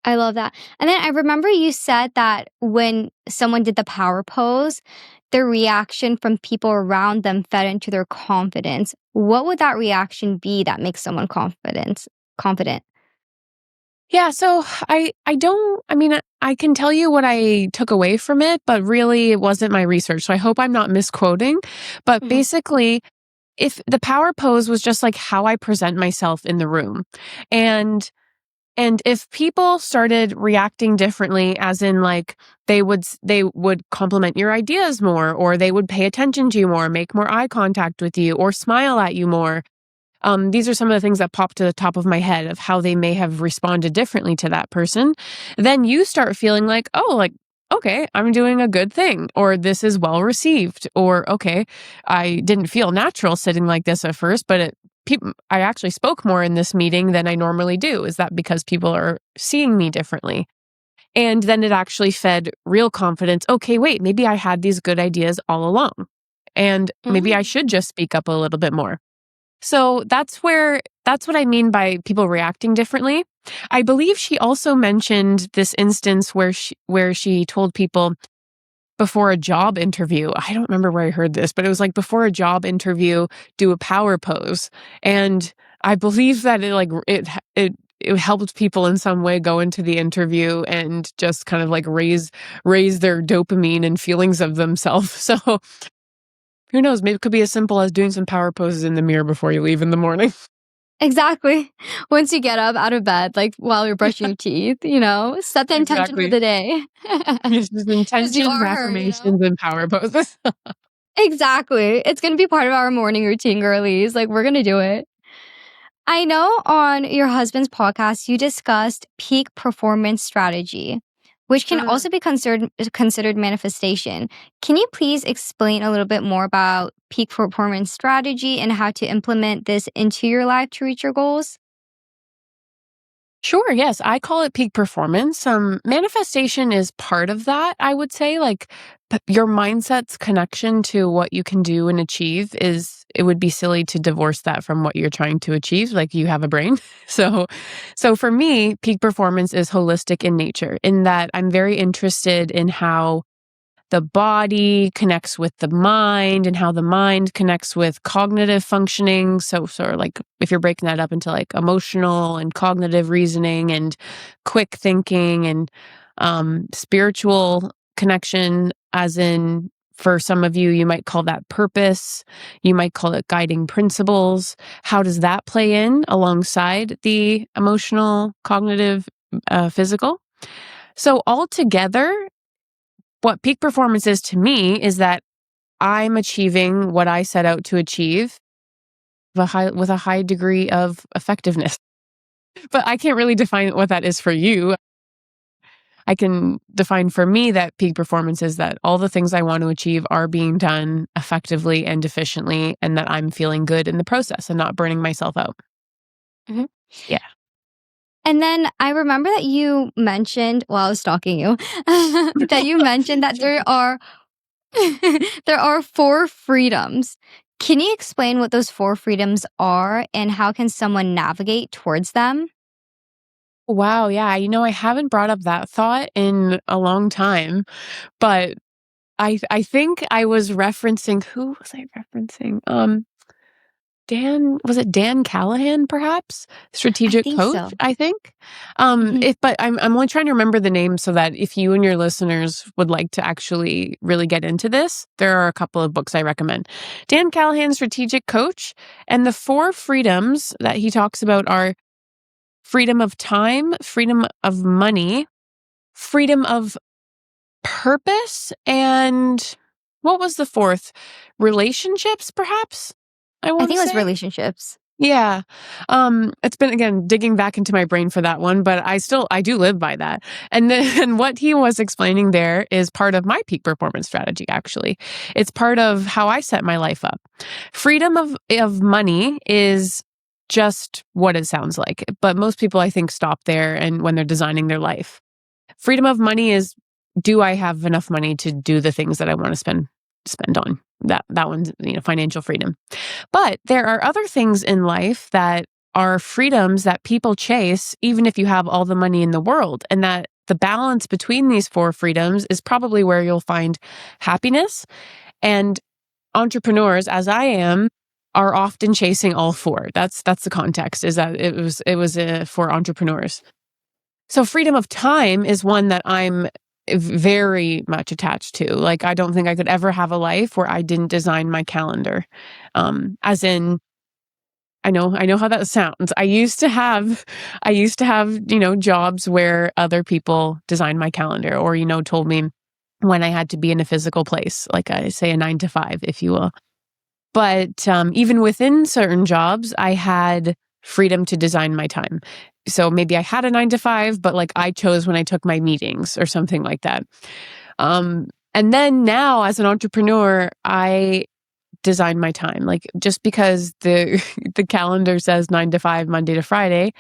I love that. And then I remember you said that when someone did the power pose, the reaction from people around them fed into their confidence. What would that reaction be that makes someone confident? Yeah, so I can tell you what I took away from it, but really it wasn't my research. So I hope I'm not misquoting. But Mhm. basically, if the power pose was just like how I present myself in the room. And if people started reacting differently, as in like they would compliment your ideas more, or they would pay attention to you more, make more eye contact with you, or smile at you more. These are some of the things that pop to the top of my head of how they may have responded differently to that person. Then you start feeling like, oh, like, okay, I'm doing a good thing, or this is well received, or okay, I didn't feel natural sitting like this at first, but I actually spoke more in this meeting than I normally do. Is that because people are seeing me differently? And then it actually fed real confidence. Okay, wait, maybe I had these good ideas all along, and maybe I Mm. should just speak up a little bit more. So that's what I mean by people reacting differently. I believe she also mentioned this instance where she told people before a job interview. I don't remember where I heard this, but it was like before a job interview, do a power pose. And I believe that it helped people in some way go into the interview and just kind of like raise their dopamine and feelings of themselves. So who knows? Maybe it could be as simple as doing some power poses in the mirror before you leave in the morning. Exactly. Once you get up out of bed, like while you're brushing your teeth, set the intention for Exactly. the day. Yes, just Because you intentions, are her. affirmations, and power poses. Exactly. It's going to be part of our morning routine, girlies. Like, we're going to do it. I know on your husband's podcast, you discussed peak performance strategy, which can Mm. also be considered manifestation. Can you please explain a little bit more about peak performance strategy and how to implement this into your life to reach your goals? Sure, yes, I call it peak performance. Manifestation is part of that, I would say. Like your mindset's connection to what you can do and achieve it would be silly to divorce that from what you're trying to achieve. Like you have a brain. So for me, peak performance is holistic in nature, in that I'm very interested in how the body connects with the mind and how the mind connects with cognitive functioning. So sort of like if you're breaking that up into like emotional and cognitive reasoning and quick thinking and spiritual connection, as in for some of you, you might call that purpose. You might call it guiding principles. How does that play in alongside the emotional, cognitive, physical? So altogether, what peak performance is to me is that I'm achieving what I set out to achieve with a high degree of effectiveness. But I can't really define what that is for you. I can define for me that peak performance is that all the things I want to achieve are being done effectively and efficiently, and that I'm feeling good in the process and not burning myself out. Mhm. Yeah. And then I remember that you mentioned, while I was stalking you, that you mentioned that there are there are four freedoms. Can you explain what those four freedoms are and how can someone navigate towards them? Wow. Yeah. I haven't brought up that thought in a long time, but I think I was referencing, who was I referencing? Was it Dan Callahan, perhaps? I Strategic think coach, so. I think. Mhm. But I'm only trying to remember the name so that if you and your listeners would like to actually really get into this, there are a couple of books I recommend. Dan Callahan, Strategic Coach, and the four freedoms that he talks about are freedom of time, freedom of money, freedom of purpose, and what was the fourth? Relationships, perhaps, I I want to think it was say? relationships. Yeah. It's been, again, digging back into my brain for that one, but I do live by that. And then what he was explaining there is part of my peak performance strategy, actually. It's part of how I set my life up. Freedom of money is just what it sounds like, but most people, I think, stop there and when they're designing their life. Freedom of money is, do I have enough money to do the things that I want to spend on? That one's, financial freedom. But there are other things in life that are freedoms that people chase, even if you have all the money in the world. And that the balance between these four freedoms is probably where you'll find happiness. And entrepreneurs, as I am, are often chasing all four. That's the context, is that it was for entrepreneurs. So freedom of time is one that I'm very much attached to. Like, I don't think I could ever have a life where I didn't design my calendar. As in, I know how that sounds. I used to have, jobs where other people designed my calendar, or, told me when I had to be in a physical place, like I say, a 9 to 5, if you will. But even within certain jobs, I had freedom to design my time. So maybe I had a 9 to 5, but like I chose when I took my meetings or something like that. And then now as an entrepreneur, I design my time. Like, just because the the calendar says 9 to 5, Monday to Friday,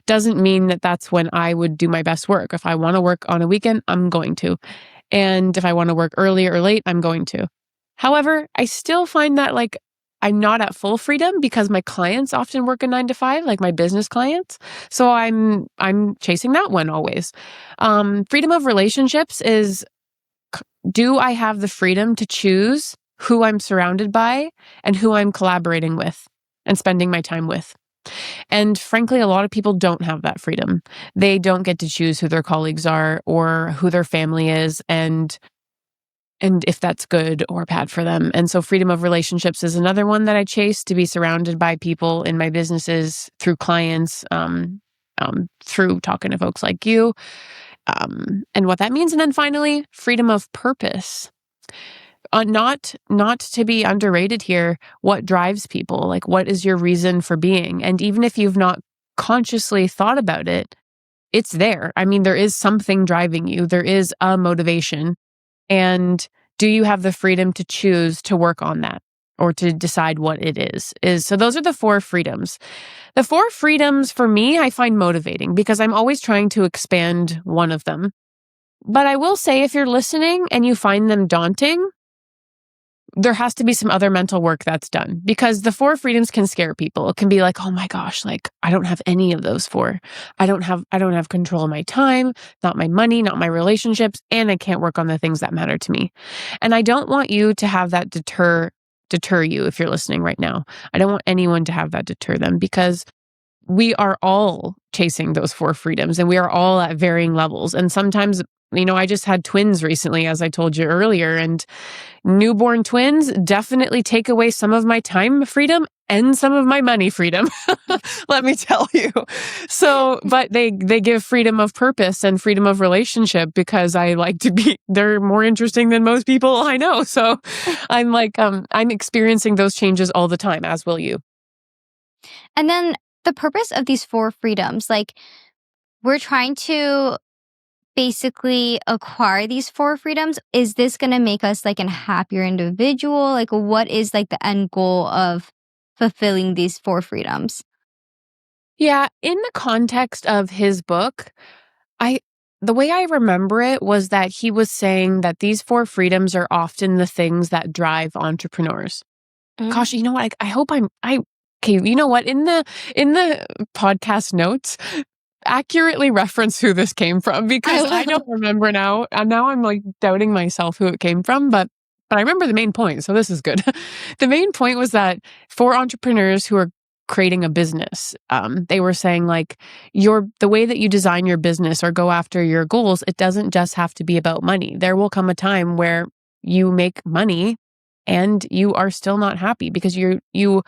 doesn't mean that that's when I would do my best work. If I want to work on a weekend, I'm going to. And if I want to work early or late, I'm going to. However, I still find that, like, I'm not at full freedom because my clients often work a 9 to 5, like my business clients. So I'm chasing that one always. Freedom of relationships is, do I have the freedom to choose who I'm surrounded by and who I'm collaborating with and spending my time with? And frankly, a lot of people don't have that freedom. They don't get to choose who their colleagues are or who their family is, and if that's good or bad for them. And so freedom of relationships is another one that I chase, to be surrounded by people in my businesses, through clients, through talking to folks like you, and what that means. And then finally, freedom of purpose. Not to be underrated here. What drives people? Like, what is your reason for being? And even if you've not consciously thought about it, it's there. I mean, there is something driving you. There is a motivation. And do you have the freedom to choose to work on that, or to decide what it is? So those are the four freedoms. The four freedoms for me, I find motivating because I'm always trying to expand one of them. But I will say, if you're listening and you find them daunting, there has to be some other mental work that's done, because the four freedoms can scare people. It can be like, oh my gosh, like, I don't have any of those four. I don't have control of my time, not my money, not my relationships, and I can't work on the things that matter to me. And I don't want you to have that deter you if you're listening right now. I don't want anyone to have that deter them, because we are all chasing those four freedoms, and we are all at varying levels. And sometimes, I just had twins recently, as I told you earlier, and newborn twins definitely take away some of my time freedom and some of my money freedom. Let me tell you. So, but they give freedom of purpose and freedom of relationship, because I like to be, they're more interesting than most people I know. So I'm like, I'm experiencing those changes all the time, as will you. And then the purpose of these four freedoms, like, we're trying to basically acquire these four freedoms. Is this going to make us like a happier individual? Like, what is like the end goal of fulfilling these four freedoms? Yeah, in the context of his book, I the way I remember it was that he was saying that these four freedoms are often the things that drive entrepreneurs. Gosh, you know what? I hope I okay, you know what? In the podcast notes, accurately reference who this came from, because I don't remember now. And now I'm like doubting myself who it came from, but I remember the main point, so this is good. The main point was that for entrepreneurs who are creating a business, they were saying, like, the way that you design your business or go after your goals, it doesn't just have to be about money. There will come a time where you make money and you are still not happy, because you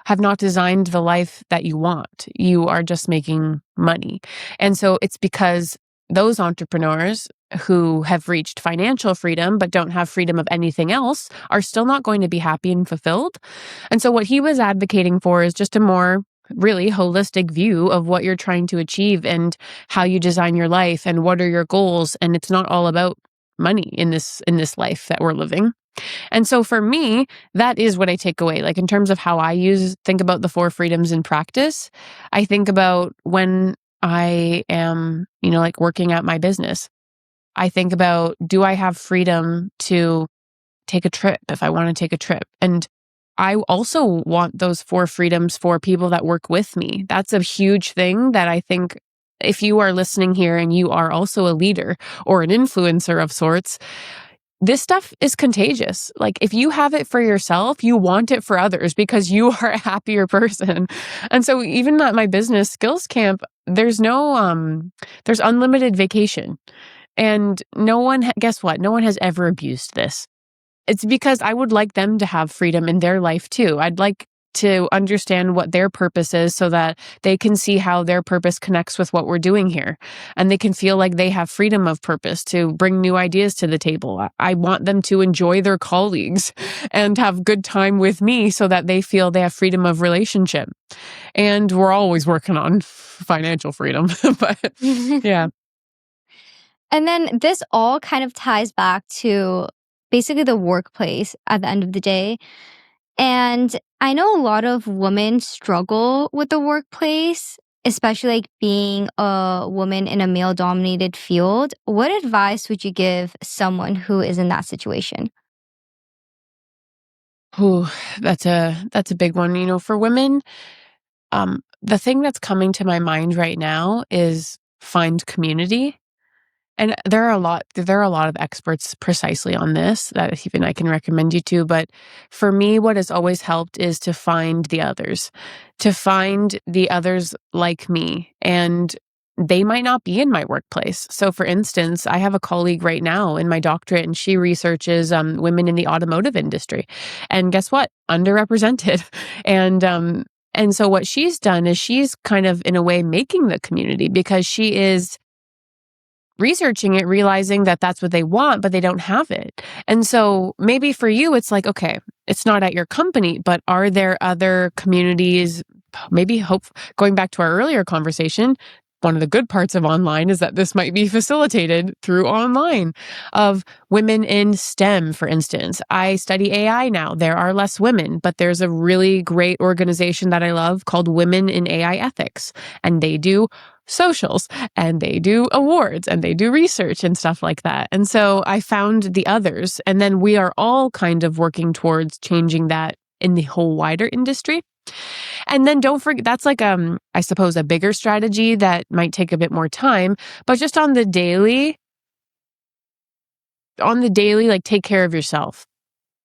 have not designed the life that you want. You are just making money. And so it's because those entrepreneurs who have reached financial freedom but don't have freedom of anything else are still not going to be happy and fulfilled. And so what he was advocating for is just a more really holistic view of what you're trying to achieve and how you design your life and what are your goals. And it's not all about money in this life that we're living. And so for me, that is what I take away. Like in terms of how I think about the four freedoms in practice, I think about when I am, like working at my business. I think about, do I have freedom to take a trip if I want to take a trip? And I also want those four freedoms for people that work with me. That's a huge thing that I think if you are listening here and you are also a leader or an influencer of sorts, this stuff is contagious. Like if you have it for yourself, you want it for others because you are a happier person. And so even at my business skills camp, there's there's unlimited vacation. And guess what? No one has ever abused this. It's because I would like them to have freedom in their life too. I'd like to understand what their purpose is so that they can see how their purpose connects with what we're doing here. And they can feel like they have freedom of purpose to bring new ideas to the table. I want them to enjoy their colleagues and have good time with me so that they feel they have freedom of relationship. And we're always working on financial freedom. But yeah. And then this all kind of ties back to basically the workplace at the end of the day. And I know a lot of women struggle with the workplace, especially like being a woman in a male dominated field. What advice would you give someone who is in that situation? Ooh, that's a big one. For women, the thing that's coming to my mind right now is find community. And there are a lot of experts precisely on this that even I can recommend you to. But for me, what has always helped is to find the others like me. And they might not be in my workplace. So for instance, I have a colleague right now in my doctorate, and she researches women in the automotive industry. And guess what? Underrepresented. And so what she's done is she's kind of in a way making the community because she is researching it, realizing that that's what they want, but they don't have it. And so maybe for you, it's like, okay, it's not at your company, but are there other communities? Going back to our earlier conversation, one of the good parts of online is that this might be facilitated through online of women in STEM, for instance. I study AI now. There are less women, but there's a really great organization that I love called Women in AI Ethics, and they do socials and they do awards and they do research and stuff like that. And so I found the others, and then we are all kind of working towards changing that in the whole wider industry. And then don't forget, that's like, I suppose a bigger strategy that might take a bit more time, but just on the daily, like take care of yourself.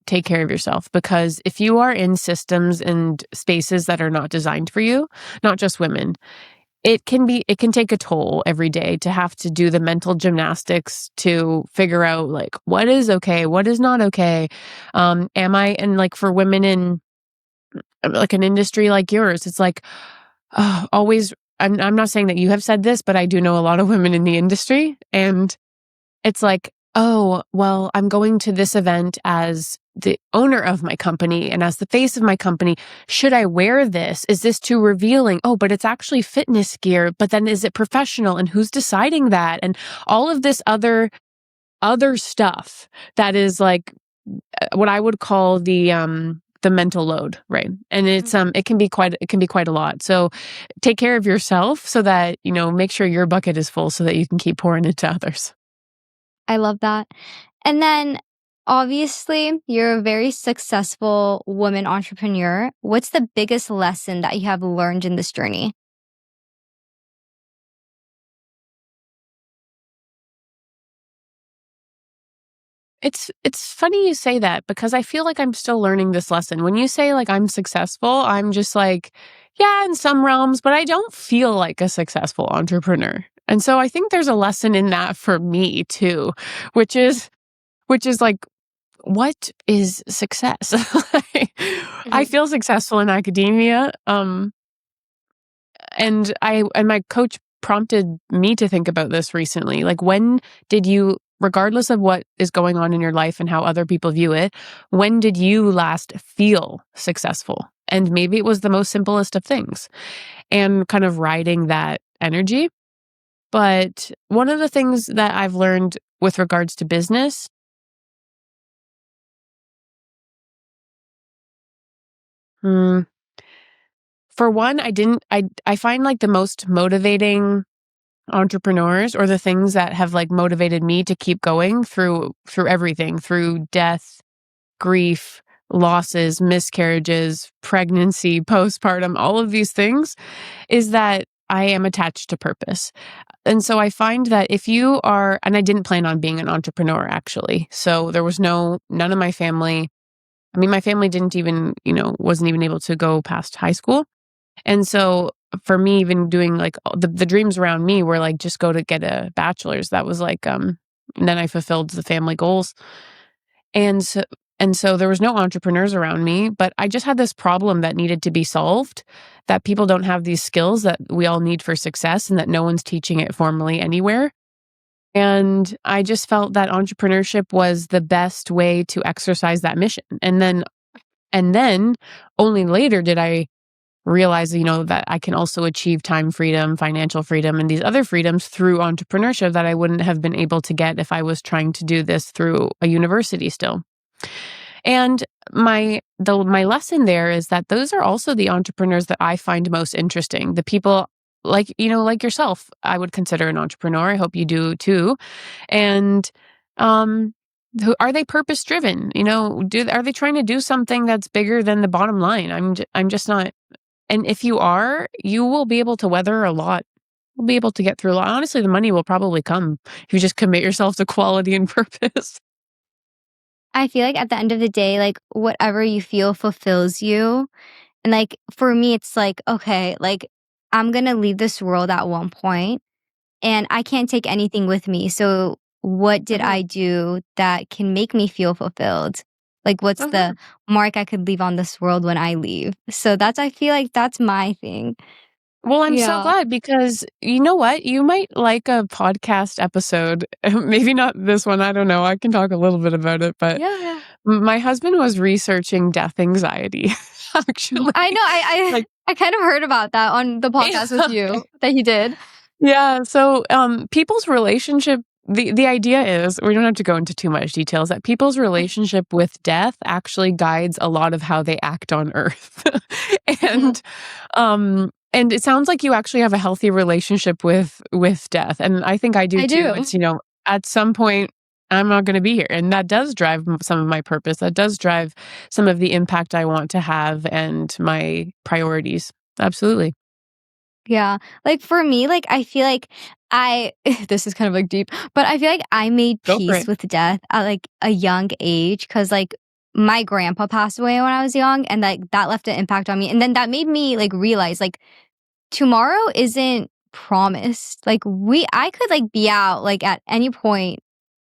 Take care of yourself, because if you are in systems and spaces that are not designed for you, not just women, it can take a toll every day to have to do the mental gymnastics to figure out like what is okay, what is not okay. And like for women in like an industry like yours, it's like always. I'm not saying that you have said this, but I do know a lot of women in the industry, and it's like, oh, well, I'm going to this event as the owner of my company and as the face of my company. Should I wear this? Is this too revealing? Oh, but it's actually fitness gear. But then is it professional? And who's deciding that? And all of this other stuff that is like what I would call the mental load, right? And it can be quite a lot. So take care of yourself so that, make sure your bucket is full so that you can keep pouring into others. I love that. And then obviously, you're a very successful woman entrepreneur. What's the biggest lesson that you have learned in this journey? It's funny you say that because I feel like I'm still learning this lesson. When you say like I'm successful, I'm just like, yeah, in some realms, but I don't feel like a successful entrepreneur. And so I think there's a lesson in that for me too, which is like, what is success? I feel successful in academia. And my coach prompted me to think about this recently. Like, when did you, regardless of what is going on in your life and how other people view it, when did you last feel successful? And maybe it was the most simplest of things, and kind of riding that energy. But one of the things that I've learned with regards to business, hmm, for one, I find like the most motivating entrepreneurs, or the things that have like motivated me to keep going through everything, through death, grief, losses, miscarriages, pregnancy, postpartum, all of these things, is that I am attached to purpose. And so I find that if you are, and I didn't plan on being an entrepreneur actually. So there was none of my family, I mean, my family didn't even, wasn't even able to go past high school. And so for me, even doing like the dreams around me were like, just go to get a bachelor's. That was like, and then I fulfilled the family goals. And so, and so there was no entrepreneurs around me, but I just had this problem that needed to be solved, that people don't have these skills that we all need for success, and that no one's teaching it formally anywhere. And I just felt that entrepreneurship was the best way to exercise that mission. And then only later did I realize, that I can also achieve time freedom, financial freedom, and these other freedoms through entrepreneurship that I wouldn't have been able to get if I was trying to do this through a university still. And my lesson there is that those are also the entrepreneurs that I find most interesting. The people like yourself, I would consider an entrepreneur. I hope you do too. And um are they purpose driven? Are they trying to do something that's bigger than the bottom line? I'm just not. And if you are, you will be able to weather a lot. You'll be able to get through a lot. Honestly, the money will probably come if you just commit yourself to quality and purpose. I feel like at the end of the day, like whatever you feel fulfills you. And like for me, it's like, okay, like I'm gonna leave this world at one point and I can't take anything with me. So what did Mhm, I do that can make me feel fulfilled? Like what's mhm. the mark I could leave on this world when I leave? So I feel like that's my thing. Well, I'm so Yeah. glad, because you know what? You might like a podcast episode. Maybe not this one. I don't know. I can talk a little bit about it, but Yeah, yeah. my husband was researching death anxiety, actually. I know. Like, I kind of heard about that on the podcast with okay. you that he did. Yeah. So, people's relationship, the idea is, we don't have to go into too much details, that people's relationship with death actually guides a lot of how they act on earth. Mhm. and, and it sounds like you actually have a healthy relationship with death. And I think I do I too. do. It's, at some point, I'm not going to be here. And that does drive some of my purpose. That does drive some of the impact I want to have and my priorities. Absolutely. Yeah. Like for me, like I feel like I this is kind of like deep, but I feel like I made Go for peace it. with death at like a young age cuz like my grandpa passed away when I was young and like that left an impact on me. And then that made me like realize like tomorrow isn't promised. Like I could like be out like at any point,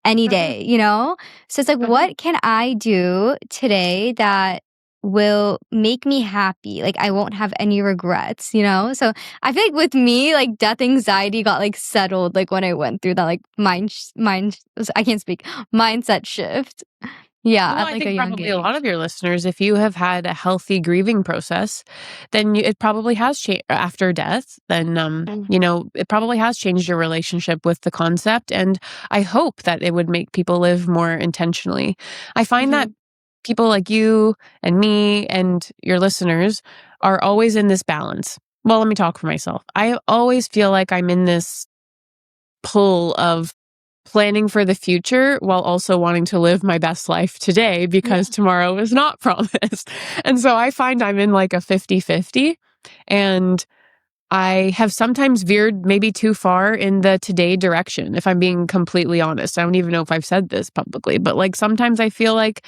any Mhm, day, you know? So it's like, mhm. what can I do today that will make me happy? Like I won't have any regrets, you know? So I feel like with me, like death anxiety got like settled like when I went through that like I can't speak, mindset shift. Yeah, Well, at I like a think young probably a lot age. of your listeners, if you have had a healthy grieving process, then it probably has changed after death. Then, Mm. it probably has changed your relationship with the concept. And I hope that it would make people live more intentionally. I find that Mhm. people like you and me and your listeners are always in this balance. Well, let me talk for myself. I always feel like I'm in this pull of planning for the future while also wanting to live my best life today, because Yeah. tomorrow is not promised. And so I find I'm in like a 50-50, and I have sometimes veered maybe too far in the today direction, if I'm being completely honest. I don't even know if I've said this publicly, but like sometimes I feel like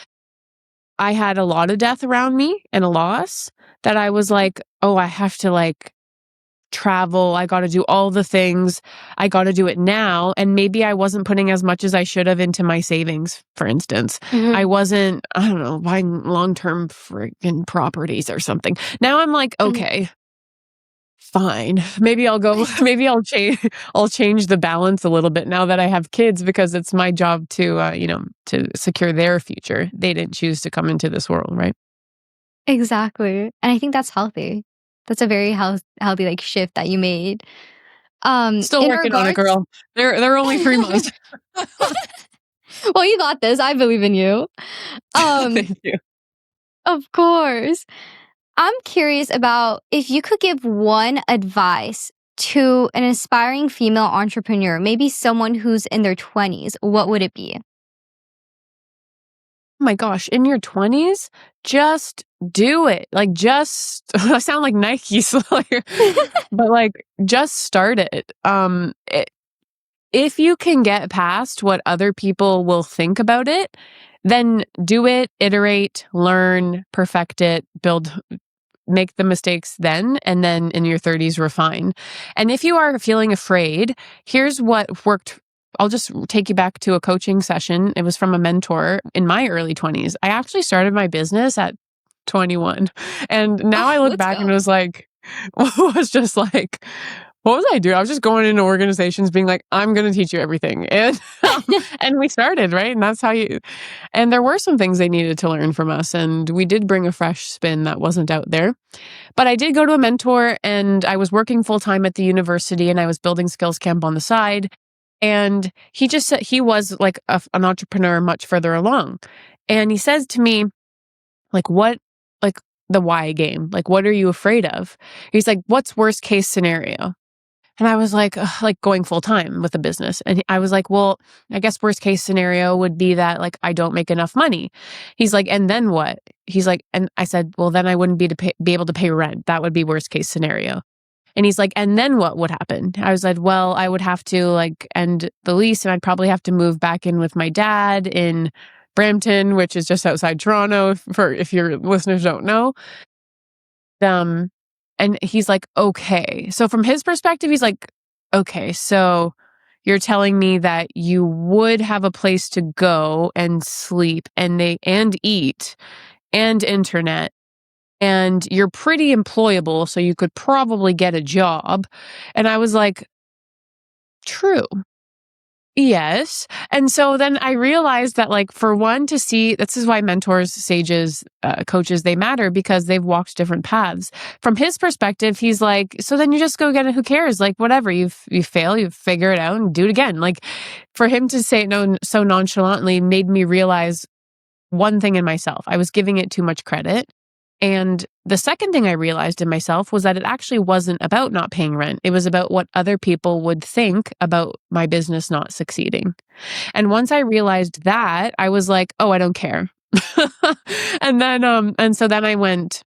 I had a lot of death around me and a loss, that I was like, oh, I have to like travel. I got to do all the things. I got to do it now. And maybe I wasn't putting as much as I should have into my savings, for instance. I Mhm. wasn't, I don't know, buying long term freaking properties or something. Now I'm like, Mhm. okay, Fine. Maybe I'll go maybe I'll change the balance a little bit now that I have kids because it's my job to, to secure their future. They didn't choose to come into this world, right? Exactly. And I think that's healthy. That's a very healthy like shift that you made. Still In working on it, regards girl. They're only 3 months. Well, you got this. I believe in you. Um, Thank you. of course. I'm curious about if you could give one advice to an aspiring female entrepreneur, maybe someone who's in their 20s, what would it be? Oh my gosh, in your 20s, just do it. Like, just I sound like Nike, so but, like, just start it. If you can get past what other people will think about it, then do it, iterate, learn, perfect it, make the mistakes then, and then in your 30s refine. And if you are feeling afraid, here's what worked. I'll just take you back to a coaching session. It was from a mentor in my early 20s. I actually started my business at 21. And now I Oh, look let's back and it go. was like, was just like, what was I doing? I was just going into organizations being like, I'm going to teach you everything. And, and we started, right? And that's how and there were some things they needed to learn from us. And we did bring a fresh spin that wasn't out there. But I did go to a mentor and I was working full time at the university and I was building skills camp on the side. And he just said he was like an entrepreneur much further along. And he says to me, like, what, like the why game, like, what are you afraid of? He's like, what's worst case scenario? And I was like, "Ugh," like going full time with the business. And I was like, well, I guess worst case scenario would be that like I don't make enough money. He's like, and then what? He's like, and I said, well, then I wouldn't be able to pay rent. That would be worst case scenario. And he's like, and then what would happen? I was like, well, I would have to like end the lease and I'd probably have to move back in with my dad in Brampton, which is just outside Toronto, for if your listeners don't know. Um, and he's like, okay. So from his perspective, he's like, okay, so you're telling me that you would have a place to go and sleep and eat and internet and you're pretty employable, so you could probably get a job. And I was like, true. Yes. And so then I realized that, like, for one to see, this is why mentors, sages, coaches, they matter because they've walked different paths. From his perspective, he's like, so then you just go get it. Who cares? Like, whatever, you fail, you figure it out and do it again. Like, for him to say it no, so nonchalantly made me realize one thing in myself. I was giving it too much credit. And the second thing I realized in myself was that it actually wasn't about not paying rent. It was about what other people would think about my business not succeeding. And once I realized that, I was like, oh, I don't care. And so then I went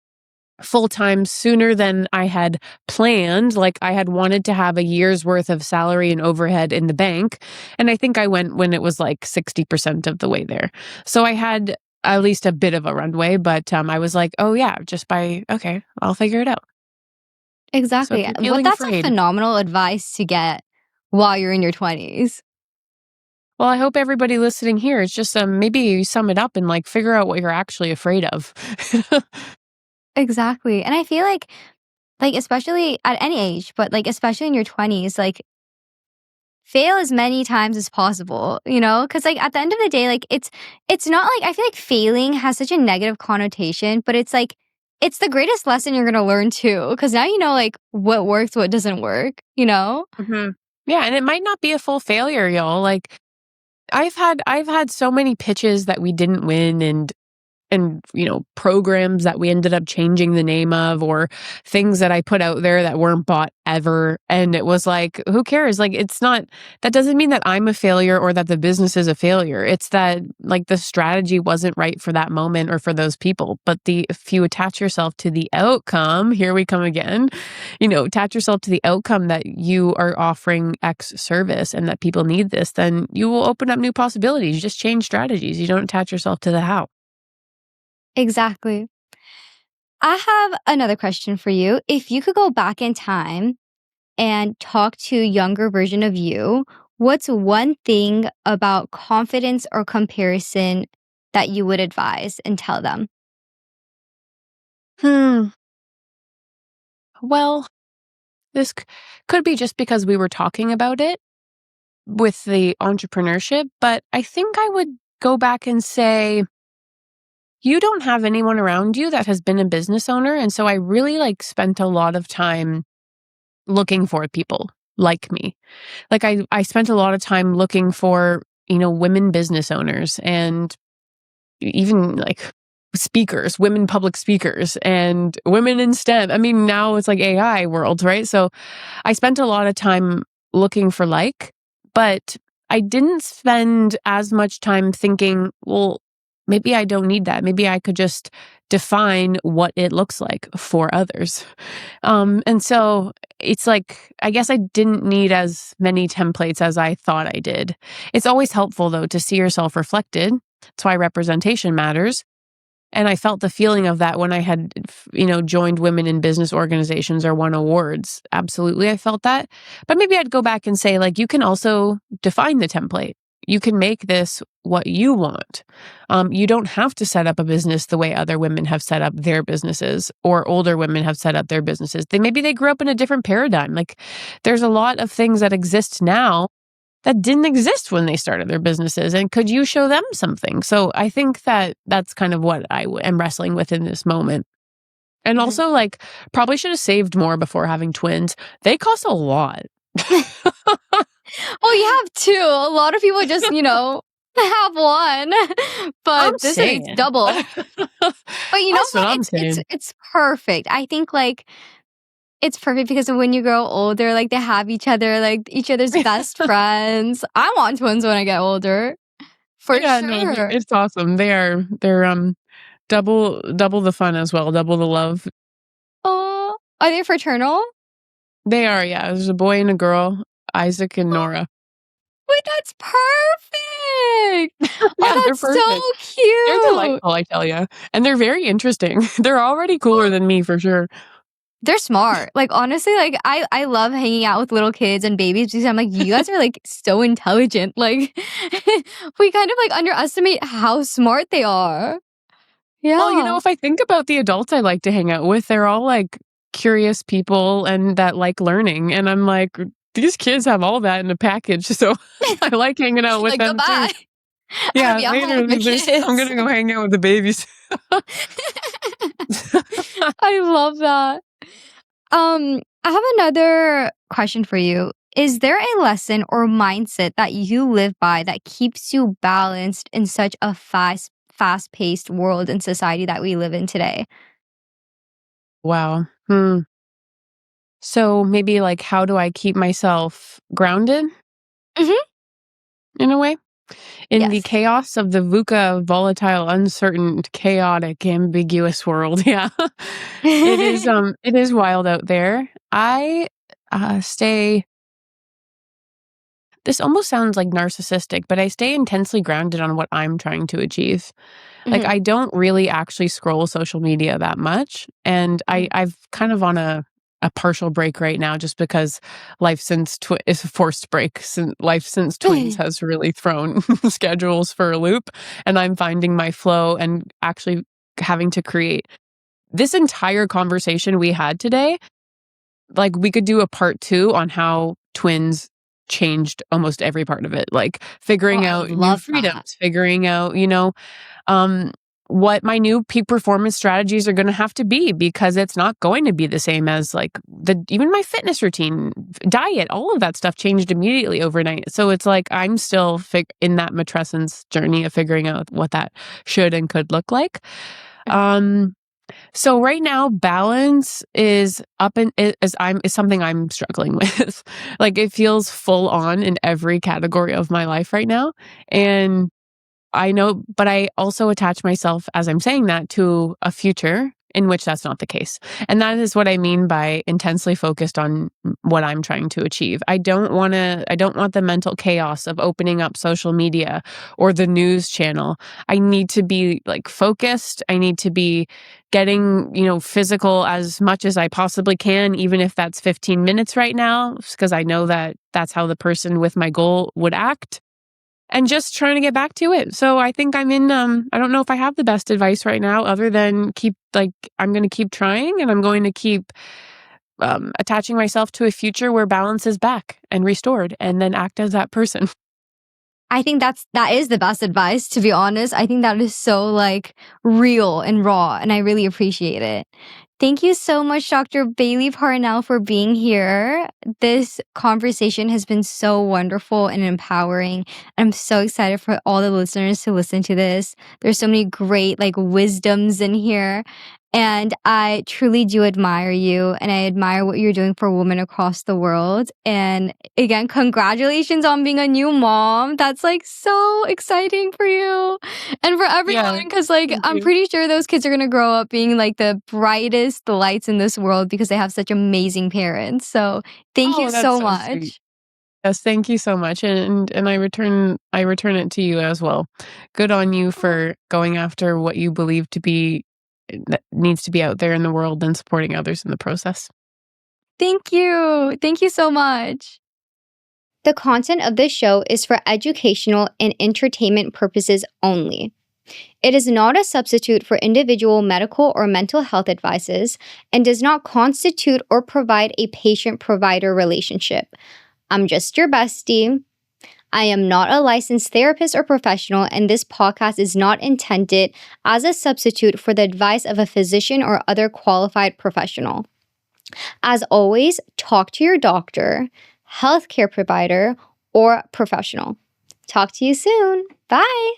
full time sooner than I had planned. Like I had wanted to have a year's worth of salary and overhead in the bank. And I think I went when it was like 60% of the way there. So I had at least a bit of a runway, but I was like, oh yeah, okay, I'll figure it out. So if Exactly. you're What feeling That's a afraid, phenomenal advice to get while you're in your 20s. well, I hope everybody listening here is just maybe you sum it up and like figure out what you're actually afraid of. Exactly. And I feel like especially at any age, but like especially in your 20s, like fail as many times as possible, you know? Cuz like at the end of the day, like it's not like I feel like failing has such a negative connotation, but it's like it's the greatest lesson you're going to learn too cuz now you know like what works, what doesn't work, you know? Mhm. Yeah, and it might not be a full failure, y'all. Like I've had so many pitches that we didn't win and programs that we ended up changing the name of or things that I put out there that weren't bought ever, and it was like, who cares? Like, it's not, that doesn't mean that I'm a failure or that the business is a failure. It's that like the strategy wasn't right for that moment or for those people. But the if you attach yourself to the outcome, here we come again, attach yourself to the outcome that you are offering X service and that people need this, then you will open up new possibilities. You just change strategies. You don't attach yourself to the how. Exactly. I have another question for you. If you could go back in time and talk to younger version of you, what's one thing about confidence or comparison that you would advise and tell them? Hmm. Well, could be just because we were talking about it with the entrepreneurship, but I think I would go back and say, you don't have anyone around you that has been a business owner. And so I really spent a lot of time looking for people like me. I spent a lot of time looking for, women business owners and even speakers, women public speakers and women in STEM. I mean, now it's AI world, right? So I spent a lot of time looking for but I didn't spend as much time thinking, well, maybe I don't need that. Maybe I could just define what it looks like for others. And so it's I guess I didn't need as many templates as I thought I did. It's always helpful, though, to see yourself reflected. That's why representation matters. And I felt the feeling of that when I had, joined women in business organizations or won awards. Absolutely, I felt that. But maybe I'd go back and say, you can also define the template. You can make this what you want. You don't have to set up a business the way other women have set up their businesses or older women have set up their businesses. Maybe they grew up in a different paradigm. There's a lot of things that exist now that didn't exist when they started their businesses. And could you show them something? So I think that's kind of what I am wrestling with in this moment. And Mhm. also, probably should have saved more before having twins. They cost a lot. Oh, you have two. A lot of people just, have one, I'm but this is saying. double. But you know That's what what? I'm It's saying. it's perfect. I think it's perfect because when you grow older, they have each other, each other's best friends. I want twins when I get older, for Yeah, no, sure. it's awesome. They're double the fun as well, double the love. Oh, are they fraternal? They are, yeah. There's a boy and a girl, Isaac and Nora. Wait, that's perfect. Oh, Yeah, they're that's so perfect. They're cute. delightful, I tell you, and they're very interesting. They're already cooler than me for sure. They're smart. Honestly, I love hanging out with little kids and babies because I'm you guys are so intelligent. We kind of underestimate how smart they are. Well, Yeah. if I think about the adults I like to hang out with, they're all curious people and that like learning, and I'm these kids have all that in a package, so I like hanging out with them too. Goodbye. I'm gonna Yeah, be at home with later my I'm kids. gonna go hang out with the babies. I love that. I have another question for you. Is there a lesson or mindset that you live by that keeps you balanced in such a fast-paced world and society that we live in today? Wow. So maybe how do I keep myself grounded Mhm. in a way? In the Yes. chaos of the VUCA volatile, uncertain, chaotic, ambiguous world. Yeah. It is wild out there. I stay this almost sounds narcissistic, but I stay intensely grounded on what I'm trying to achieve. Mhm, I don't really actually scroll social media that much, and mhm. I've kind of on a partial break right now just because life since is a forced break. Since life since twins has really thrown schedules for a loop, and I'm finding my flow and actually having to create this entire conversation we had today. We could do a part 2 on how twins changed almost every part of it, Oh, figuring I out new love that. freedoms, figuring out, um, what my new peak performance strategies are gonna have to be, because it's not going to be the same as, even my fitness routine, diet, all of that stuff changed immediately overnight. So it's I'm still in that matrescence journey of figuring out what that should and could look like. Mhm. Um so right now, balance is up and is something I'm struggling with. It feels full on in every category of my life right now. And I know, but I also attach myself, as I'm saying that, to a future in which that's not the case. And that is what I mean by intensely focused on what I'm trying to achieve. I don't want the mental chaos of opening up social media or the news channel. I need to be focused. I need to be getting, physical as much as I possibly can, even if that's 15 minutes right now, because I know that that's how the person with my goal would act, and just trying to get back to it. So I think I'm in I don't know if I have the best advice right now other than I'm going to keep trying, and I'm going to keep attaching myself to a future where balance is back and restored, and then act as that person. I think that is the best advice, to be honest. I think that is so like real and raw, and I really appreciate it. Thank you so much, Dr. Bailey Parnell, for being here. This conversation has been so wonderful and empowering. I'm so excited for all the listeners to listen to this. There's so many great like wisdoms in here. And I truly do admire you, and I admire what you're doing for women across the world. And again, congratulations on being a new mom. That's like so exciting for you and for Yeah, everyone. Because like thank I'm you. pretty sure those kids are gonna grow up being like the brightest lights in this world because they have such amazing parents. So thank you Oh, that's so so sweet. much. Yes, thank you so much, and I return it to you as well. Good on you for going after what you believe to be that needs to be out there in the world and supporting others in the process. Thank you. Thank you so much. The content of this show is for educational and entertainment purposes only. It is not a substitute for individual medical or mental health advices and does not constitute or provide a patient-provider relationship. I'm just your bestie. I am not a licensed therapist or professional, and this podcast is not intended as a substitute for the advice of a physician or other qualified professional. As always, talk to your doctor, healthcare provider, or professional. Talk to you soon. Bye.